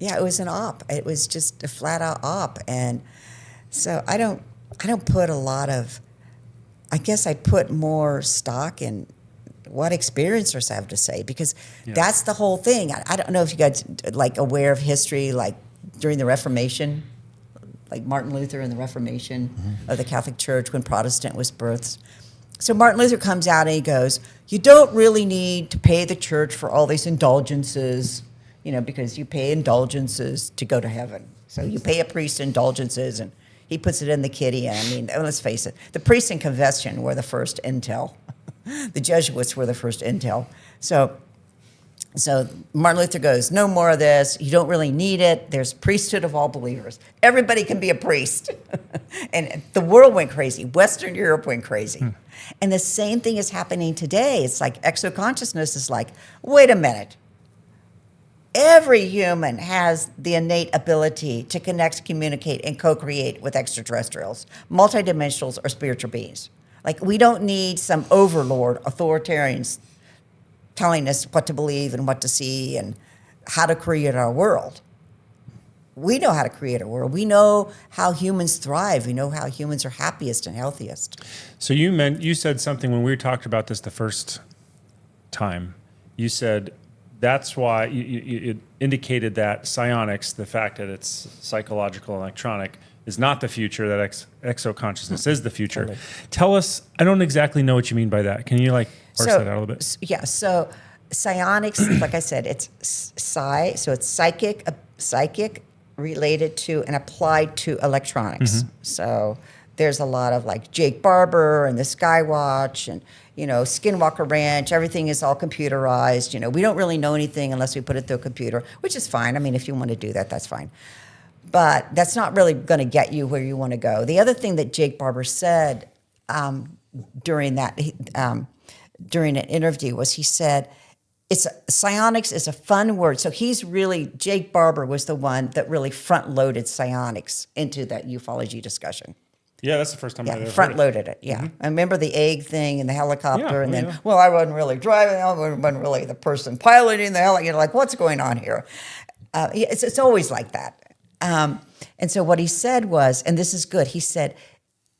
Speaker 2: Yeah, it was an op. It was just a flat out op. And so I don't put a lot of, I guess I put more stock in what experiencers have to say, because that's the whole thing. I don't know if you guys like aware of history, like during the Reformation, like Martin Luther and the Reformation of the Catholic Church when Protestant was birthed. So Martin Luther comes out and he goes, you don't really need to pay the church for all these indulgences, because you pay indulgences to go to heaven. So you pay a priest indulgences, and he puts it in the kitty. I mean, let's face it, the priests in convention were the first intel. The Jesuits were the first intel. So Martin Luther goes, no more of this. You don't really need it. There's priesthood of all believers. Everybody can be a priest. And the world went crazy. Western Europe went crazy. And the same thing is happening today. It's like exoconsciousness is like, wait a minute. Every human has the innate ability to connect, communicate, and co-create with extraterrestrials, multidimensionals, or spiritual beings. Like, we don't need some overlord, authoritarians, telling us what to believe and what to see and how to create our world. We know how to create a world. We know how humans thrive. We know how humans are happiest and healthiest.
Speaker 1: So you said something when we talked about this the first time. You said that's why it indicated that psionics, the fact that it's psychological and electronic, is not the future, that exoconsciousness is the future. Totally. Tell us, I don't exactly know what you mean by that. Can you parse that out a little bit?
Speaker 2: Yeah, so psionics, like I said, it's psi, so it's psychic related to and applied to electronics. So there's a lot of like Jake Barber and the Skywatch and, Skinwalker Ranch. Everything is all computerized. We don't really know anything unless we put it through a computer, which is fine. I mean, if you want to do that, that's fine. But that's not really going to get you where you want to go. The other thing that Jake Barber said during an interview was he said, psionics is a fun word. So Jake Barber was the one that really front-loaded psionics into that ufology discussion.
Speaker 1: Yeah, that's the first time I've ever
Speaker 2: front-loaded it, yeah. I remember the egg thing and the helicopter,
Speaker 1: Yeah,
Speaker 2: I wasn't really driving, I wasn't really the person piloting the helicopter, like, what's going on here? It's always like that. And so what he said was, and this is good, he said,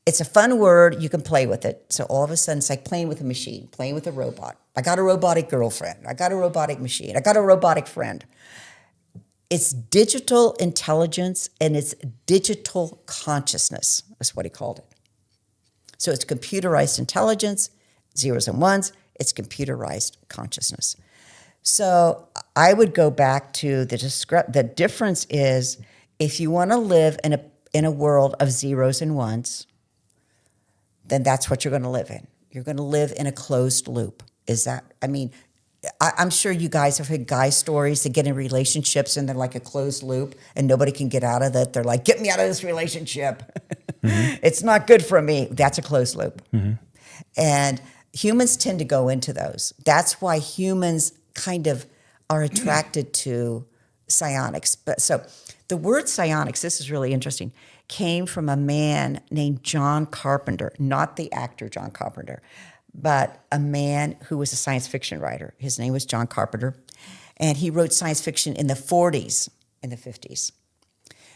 Speaker 2: it's a fun word, you can play with it. So all of a sudden, it's like playing with a machine, playing with a robot. I got a robotic girlfriend. I got a robotic machine. I got a robotic friend. It's digital intelligence and it's digital consciousness, is what he called it. So it's computerized intelligence, zeros and ones, it's computerized consciousness. So I would go back to the difference is if you want to live in a world of zeros and ones, then that's what you're going to live in. You're going to live in a closed loop. I'm sure you guys have heard guy stories that get in relationships and they're like a closed loop and nobody can get out of it. They're like, get me out of this relationship. Mm-hmm. It's not good for me. That's a closed loop. Mm-hmm. And humans tend to go into those. That's why humans kind of are attracted to psionics. So the word psionics, this is really interesting, came from a man named John Carpenter, not the actor John Carpenter, but a man who was a science fiction writer. His name was John Carpenter, and he wrote science fiction in the 40s and the 50s.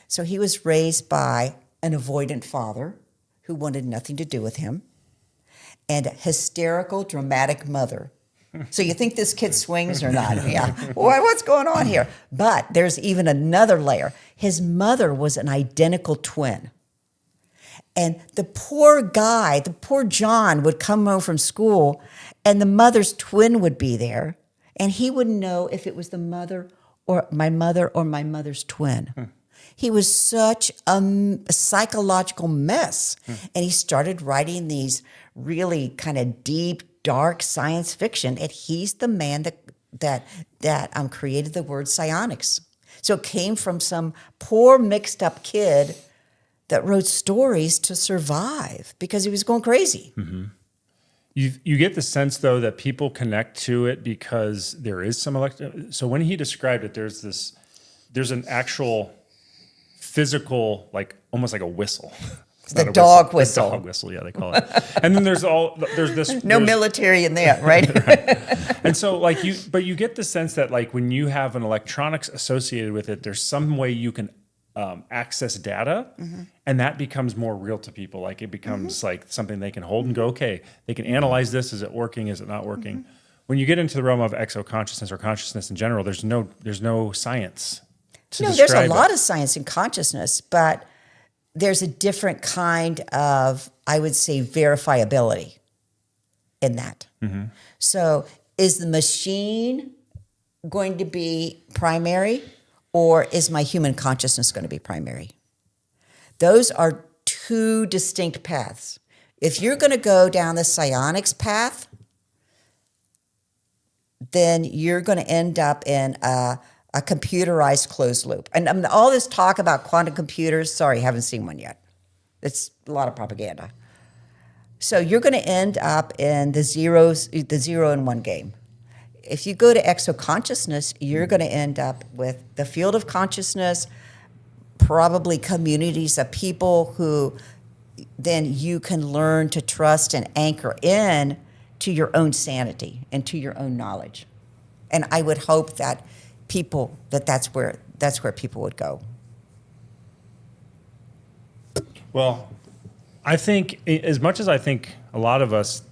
Speaker 2: So he was raised by an avoidant father who wanted nothing to do with him, and a hysterical, dramatic mother. So you think this kid swings or not? Yeah. What's going on here? But there's even another layer. His mother was an identical twin. And the poor guy, the poor John, would come home from school and the mother's twin would be there. And he wouldn't know if it was the mother or my mother's twin. He was such a psychological mess. And he started writing these really kind of deep, dark science fiction. And he's the man that created the word psionics. So it came from some poor, mixed up kid that wrote stories to survive because he was going crazy.
Speaker 1: Mm-hmm. You get the sense, though, that people connect to it because there is some So when he described it, there's an actual physical, like almost like a whistle.
Speaker 2: The dog whistle.
Speaker 1: The dog whistle, yeah, they call it. And then there's this.
Speaker 2: No military in there, right?
Speaker 1: Right. And so, but you get the sense that, like, when you have an electronics associated with it, there's some way you can access data, and that becomes more real to people. Like, it becomes like something they can hold and go, okay, they can analyze this. Is it working? Is it not working? When you get into the realm of exoconsciousness or consciousness in general, there's no science to describe
Speaker 2: there's a lot
Speaker 1: it.
Speaker 2: of science in consciousness, but there's a different kind of, I would say, verifiability in that. Mm-hmm. So is the machine going to be primary, or is my human consciousness going to be primary? Those are two distinct paths. If you're going to go down the psionics path, then you're going to end up in a computerized closed loop. And all this talk about quantum computers, sorry, haven't seen one yet. It's a lot of propaganda. So you're going to end up in the zero and one game. If you go to exoconsciousness, you're going to end up with the field of consciousness, probably communities of people who then you can learn to trust and anchor in to your own sanity and to your own knowledge. And I would hope that that's where people would go.
Speaker 1: Well, I think as much as I think a lot of us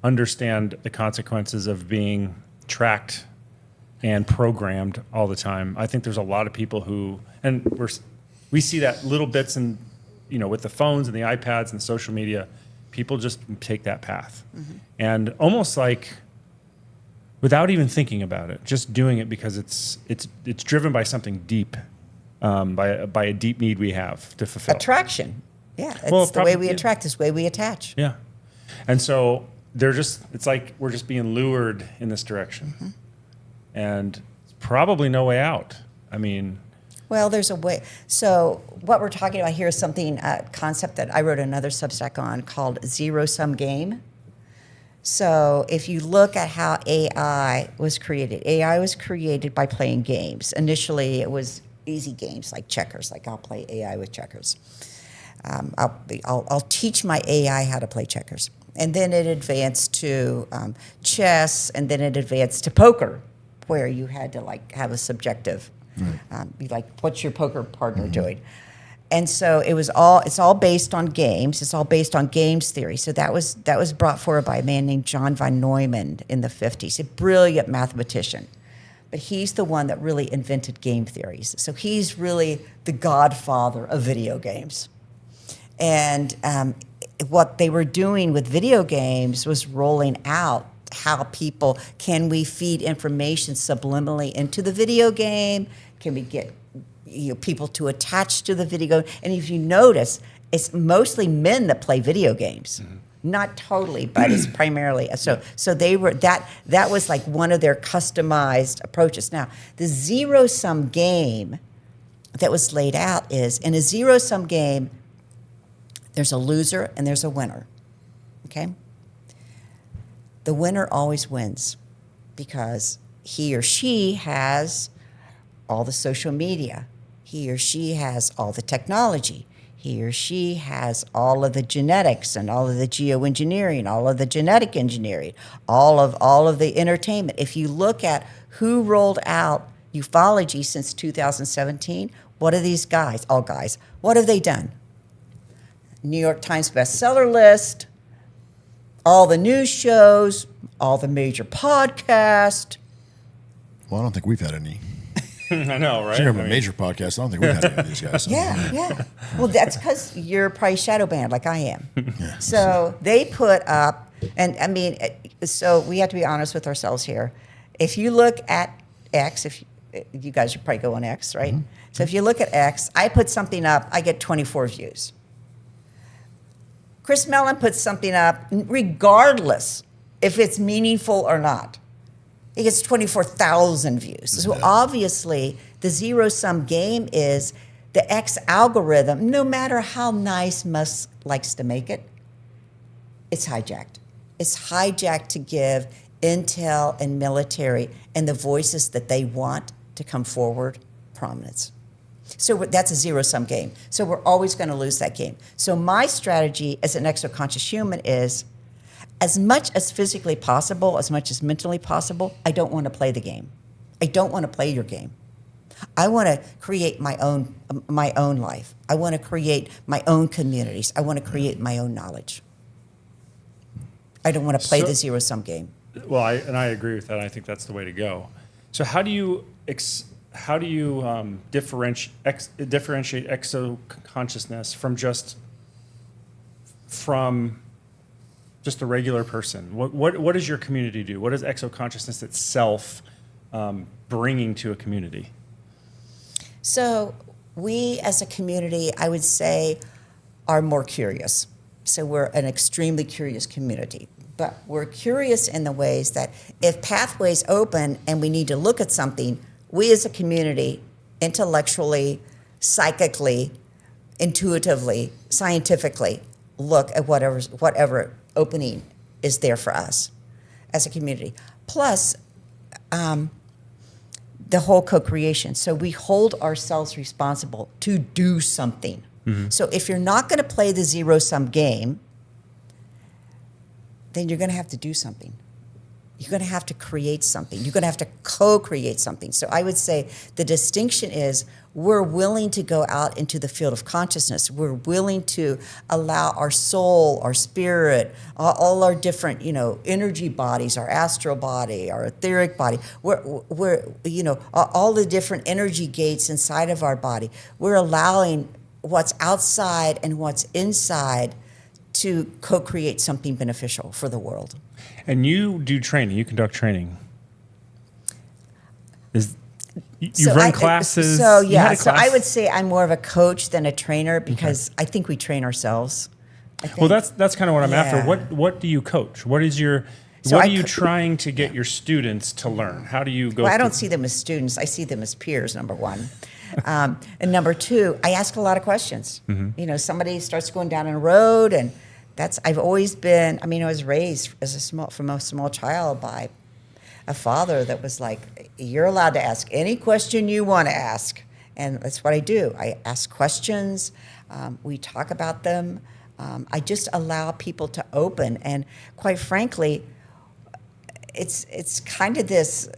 Speaker 1: understand the consequences of being tracked and programmed all the time, I think there's a lot of people who, and we see that little bits and, with the phones and the iPads and social media, people just take that path. Mm-hmm. And almost like without even thinking about it, just doing it because it's driven by something deep, by a deep need we have to fulfill.
Speaker 2: Attraction. Yeah, it's
Speaker 1: Well,
Speaker 2: the way we
Speaker 1: yeah.
Speaker 2: attract, it's the way we attach.
Speaker 1: Yeah. And so it's like we're just being lured in this direction.
Speaker 2: Mm-hmm.
Speaker 1: And it's probably no way out. I mean,
Speaker 2: Well, there's a way. So what we're talking about here is something, a concept that I wrote another Substack on called zero-sum game. So if you look at how AI was created by playing games. Initially, it was easy games like checkers, like I'll play AI with checkers. I'll teach my AI how to play checkers. And then it advanced to chess, and then it advanced to poker, where you had to like have a subjective, be like, what's your poker partner doing? And so it's all based on games. It's all based on games theory. So that was brought forward by a man named John von Neumann in the 50s, a brilliant mathematician. But he's the one that really invented game theories. So he's really the godfather of video games. And what they were doing with video games was rolling out how can we feed information subliminally into the video game? Can we get people to attach to the video game? And if you notice, it's mostly men that play video games. Mm-hmm. Not totally, but it's primarily so they were that was like one of their customized approaches. Now, the zero-sum game that was laid out is in a zero-sum game, there's a loser and there's a winner. Okay? The winner always wins because he or she has all the social media. He or she has all the technology. He or she has all of the genetics and all of the geoengineering, all of the genetic engineering, all of the entertainment. If you look at who rolled out ufology since 2017, what are these guys, all guys, what have they done? New York Times bestseller list, all the news shows, all the major podcasts.
Speaker 3: Well, I don't think we've had any.
Speaker 1: I know, right?
Speaker 3: You're a major podcast. I don't think we've had any of these guys.
Speaker 2: Yeah. Well, that's because you're probably shadow banned like I am. Yeah. So they put up, and I mean, so we have to be honest with ourselves here. If you look at X, if you guys should probably go on X, right? Mm-hmm. So if you look at X, I put something up, I get 24 views. Chris Mellon puts something up, regardless if it's meaningful or not. He gets 24,000 views. So obviously, the zero-sum game is the X algorithm, no matter how nice Musk likes to make it, it's hijacked. It's hijacked to give intel and military and the voices that they want to come forward prominence. So that's a zero-sum game. So we're always going to lose that game. So my strategy as an exoconscious human is, as much as physically possible, as much as mentally possible, I don't want to play the game. I don't want to play your game. I want to create my own life. I want to create my own communities. I want to create my own knowledge. I don't want to play the zero-sum game.
Speaker 1: Well, I agree with that. I think that's the way to go. So how do you differentiate exoconsciousness from just a regular person? What does your community do? What is exoconsciousness itself bringing to a community?
Speaker 2: So we as a community, I would say, are more curious. So we're an extremely curious community. But we're curious in the ways that if pathways open and we need to look at something, we as a community, intellectually, psychically, intuitively, scientifically, look at whatever opening is there for us as a community. Plus, the whole co-creation. So we hold ourselves responsible to do something. Mm-hmm. So if you're not going to play the zero-sum game, then you're going to have to do something. You're going to have to create something. You're going to have to co-create something. So I would say the distinction is we're willing to go out into the field of consciousness. We're willing to allow our soul, our spirit, all our different, energy bodies, our astral body, our etheric body, we're all the different energy gates inside of our body. We're allowing what's outside and what's inside to co-create something beneficial for the world.
Speaker 1: And you do training. You conduct training. You've run classes.
Speaker 2: So
Speaker 1: You had
Speaker 2: yeah,
Speaker 1: a
Speaker 2: so I
Speaker 1: class?
Speaker 2: would say I'm more of a coach than a trainer because I think we train ourselves. I think.
Speaker 1: Well, that's kind of what I'm after.
Speaker 2: Yeah.
Speaker 1: What do you coach? What is your
Speaker 2: So
Speaker 1: what
Speaker 2: I
Speaker 1: are you
Speaker 2: co-
Speaker 1: trying to get your students to learn? How do you go?
Speaker 2: Well, I don't
Speaker 1: through-
Speaker 2: see them as students. I see them as peers, number one. And number two, I ask a lot of questions. You know, somebody starts going down a road, and I've always been, I mean, I was raised from a small child by a father that was like, you're allowed to ask any question you want to ask. And that's what I do. I ask questions. We talk about them. I just allow people to open. And quite frankly, it's kind of this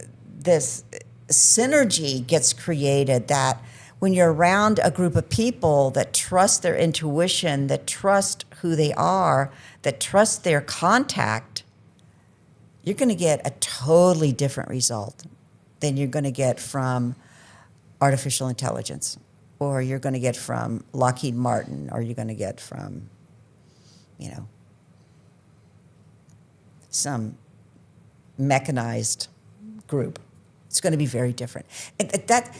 Speaker 2: synergy gets created that when you're around a group of people that trust their intuition, that trust who they are, that trust their contact, you're going to get a totally different result than you're going to get from artificial intelligence, or you're going to get from Lockheed Martin, or you're going to get from, you know, some mechanized group. It's going to be very different.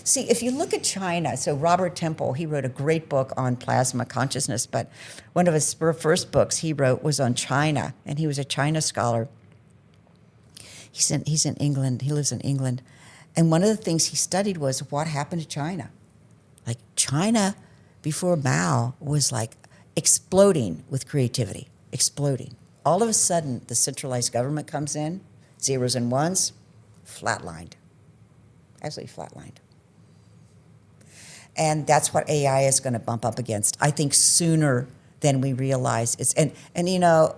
Speaker 2: See, if you look at China, so Robert Temple, he wrote a great book on plasma consciousness, but one of his first books he wrote was on China, and he was a China scholar. He's in England. He lives in England. And one of the things he studied was what happened to China. Like China before Mao was like exploding with creativity, exploding. All of a sudden, the centralized government comes in, zeros and ones, flatlined. Absolutely flatlined. And that's what AI is going to bump up against, I think, sooner than we realize. And you know,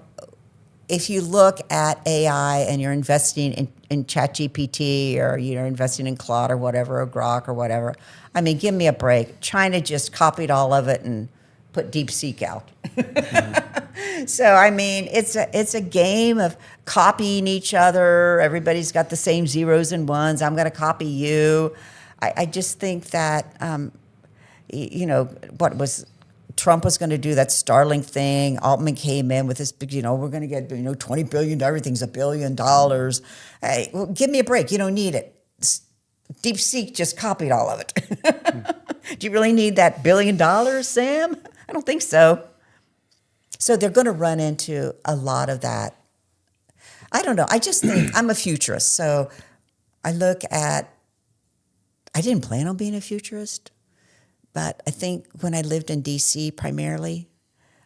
Speaker 2: if you look at AI and you're investing in ChatGPT, or you're investing in Claude or whatever, or Grok or whatever, I mean, give me a break. China just copied all of it and put DeepSeek out. So, I mean, it's a game of copying each other. Everybody's got the same zeros and ones. I'm going to copy you. I just think that, you know, what was Trump was going to do that Starlink thing. Altman came in with this big, you know, we're going to get, you know, $20 billion, everything's $1 billion. Hey, well, give me a break. You don't need it. DeepSeek just copied all of it. Do you really need that $1 billion, Sam? I don't think so. So they're going to run into a lot of that. I don't know. I just think I'm a futurist. So I look at, I didn't plan on being a futurist, but I think when I lived in DC primarily,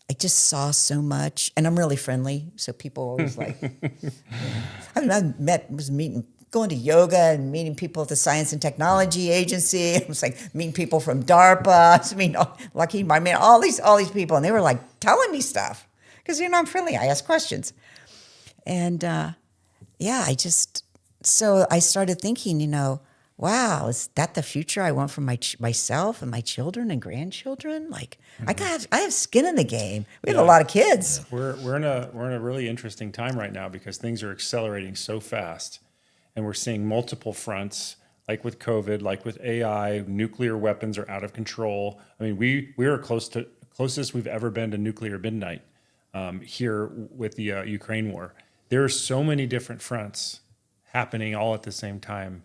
Speaker 2: I just saw so much, and I'm really friendly. So people always like, I mean, going to yoga and meeting people at the Science and Technology Agency. It was like meeting people from DARPA. I mean, all these people, and they were like telling me stuff because, you know, I'm friendly. I ask questions, and so I started thinking, you know, wow, is that the future I want for myself and my children and grandchildren? Like, I have skin in the game. We have a lot of kids.
Speaker 1: We're in a really interesting time right now because things are accelerating so fast. And we're seeing multiple fronts, like with COVID, like with AI, nuclear weapons are out of control. I mean, we are closest we've ever been to nuclear midnight here with the Ukraine war. There are so many different fronts happening all at the same time.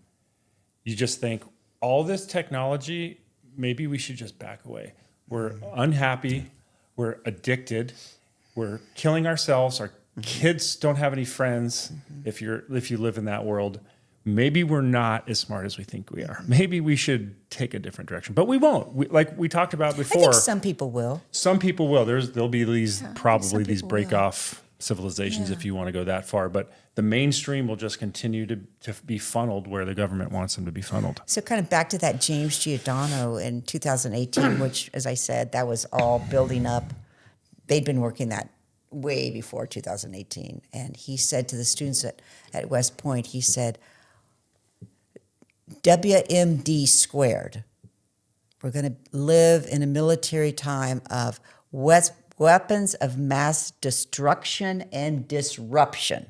Speaker 1: You just think, all this technology, maybe we should just back away. We're unhappy, we're addicted, we're killing ourselves, our kids don't have any friends. If you live in that world, maybe we're not as smart as we think we are. Maybe we should take a different direction, but we won't. Like we talked about before,
Speaker 2: I think some people will.
Speaker 1: Some people will. There'll be these probably these
Speaker 2: people
Speaker 1: break
Speaker 2: will.
Speaker 1: off civilizations if you want to go that far. But the mainstream will just continue to be funneled where the government wants them to be funneled.
Speaker 2: So kind of back to that James Giordano in 2018, which, as I said, that was all building up. They'd been working that way before 2018. And he said to the students at West Point, he said, WMD squared. We're going to live in a military time of weapons of mass destruction and disruption.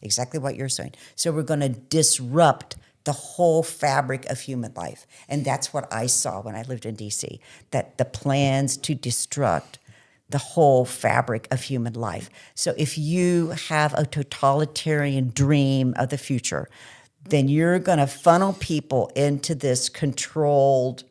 Speaker 2: Exactly what you're saying. So we're going to disrupt the whole fabric of human life. And that's what I saw when I lived in DC, that the plans to destruct the whole fabric of human life. So if you have a totalitarian dream of the future, then you're going to funnel people into this controlled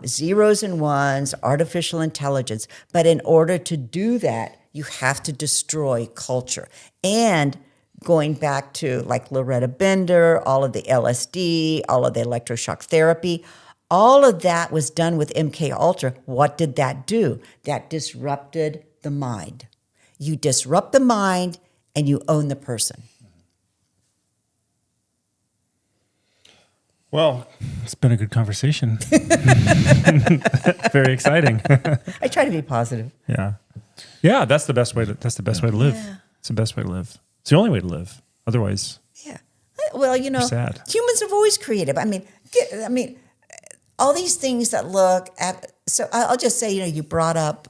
Speaker 2: zeros and ones, artificial intelligence. But in order to do that, you have to destroy culture. And going back to like Loretta Bender, all of the LSD, all of the electroshock therapy, all of that was done with MK Ultra. What did that do? That disrupted the mind. You disrupt the mind and you own the person.
Speaker 1: Well, it's been a good conversation. Very exciting.
Speaker 2: I try to be positive.
Speaker 1: Yeah. Yeah, that's the best way to live.
Speaker 2: Yeah.
Speaker 1: It's the best way to live. It's the only way to live. Otherwise,
Speaker 2: Yeah. Well, you know,
Speaker 1: sad.
Speaker 2: humans are always creative. I mean, all these things that look at. So I'll just say, you know, you brought up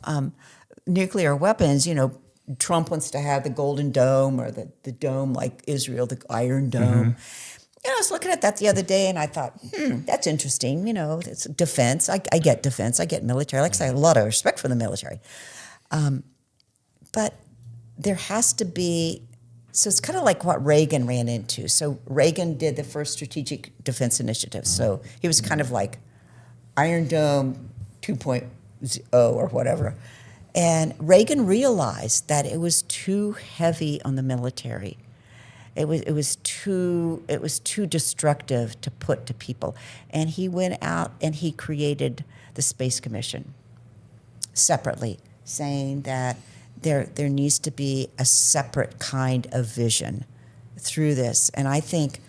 Speaker 2: nuclear weapons. You know, Trump wants to have the Golden Dome or the dome like Israel, the Iron Dome. You know, I was looking at that the other day, and I thought, that's interesting. You know, it's defense. I get defense. I get military. Like I say, I have a lot of respect for the military. But there has to be, so it's kind of like what Reagan ran into. So Reagan did the first strategic defense initiative. So he was kind of like Iron Dome 2.0 or whatever. And Reagan realized that it was too heavy on the military. It was too destructive to put to people. And he went out and he created the Space Commission separately, saying that there needs to be a separate kind of vision through this. And I think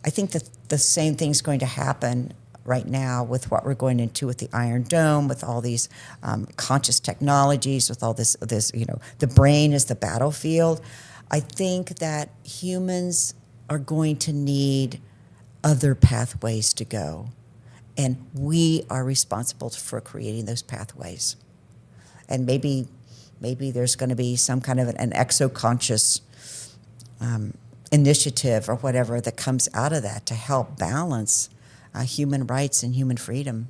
Speaker 2: that the same thing's going to happen right now with what we're going into with the Iron Dome, with all these conscious technologies, with all this, you know, the brain is the battlefield. I think that humans are going to need other pathways to go. And we are responsible for creating those pathways. And maybe there's going to be some kind of an exoconscious initiative or whatever that comes out of that to help balance human rights and human freedom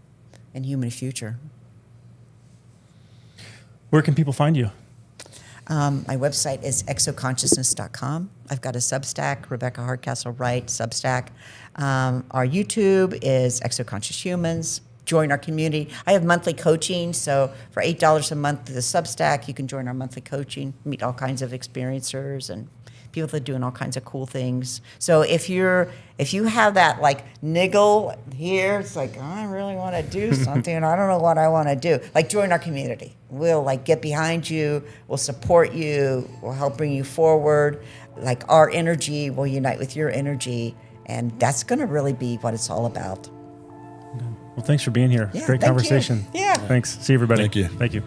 Speaker 2: and human future.
Speaker 1: Where can people find you?
Speaker 2: My website is exoconsciousness.com. I've got a Substack, Rebecca Hardcastle Wright Substack. Our YouTube is Exoconscious Humans. Join our community. I have monthly coaching, so for $8 a month to the Substack, you can join our monthly coaching, meet all kinds of experiencers and people that are doing all kinds of cool things. So if you have that like niggle here, it's like, oh, I really want to do something and I don't know what I want to do. Like, join our community. We'll like get behind you, we'll support you, we'll help bring you forward. Like, our energy will unite with your energy, and that's going to really be what it's all about.
Speaker 1: Well, thanks for being here.
Speaker 2: Yeah,
Speaker 1: Great
Speaker 2: thank you.
Speaker 1: conversation.
Speaker 2: Yeah.
Speaker 1: Thanks. See you, everybody.
Speaker 3: Thank you.
Speaker 1: Thank you.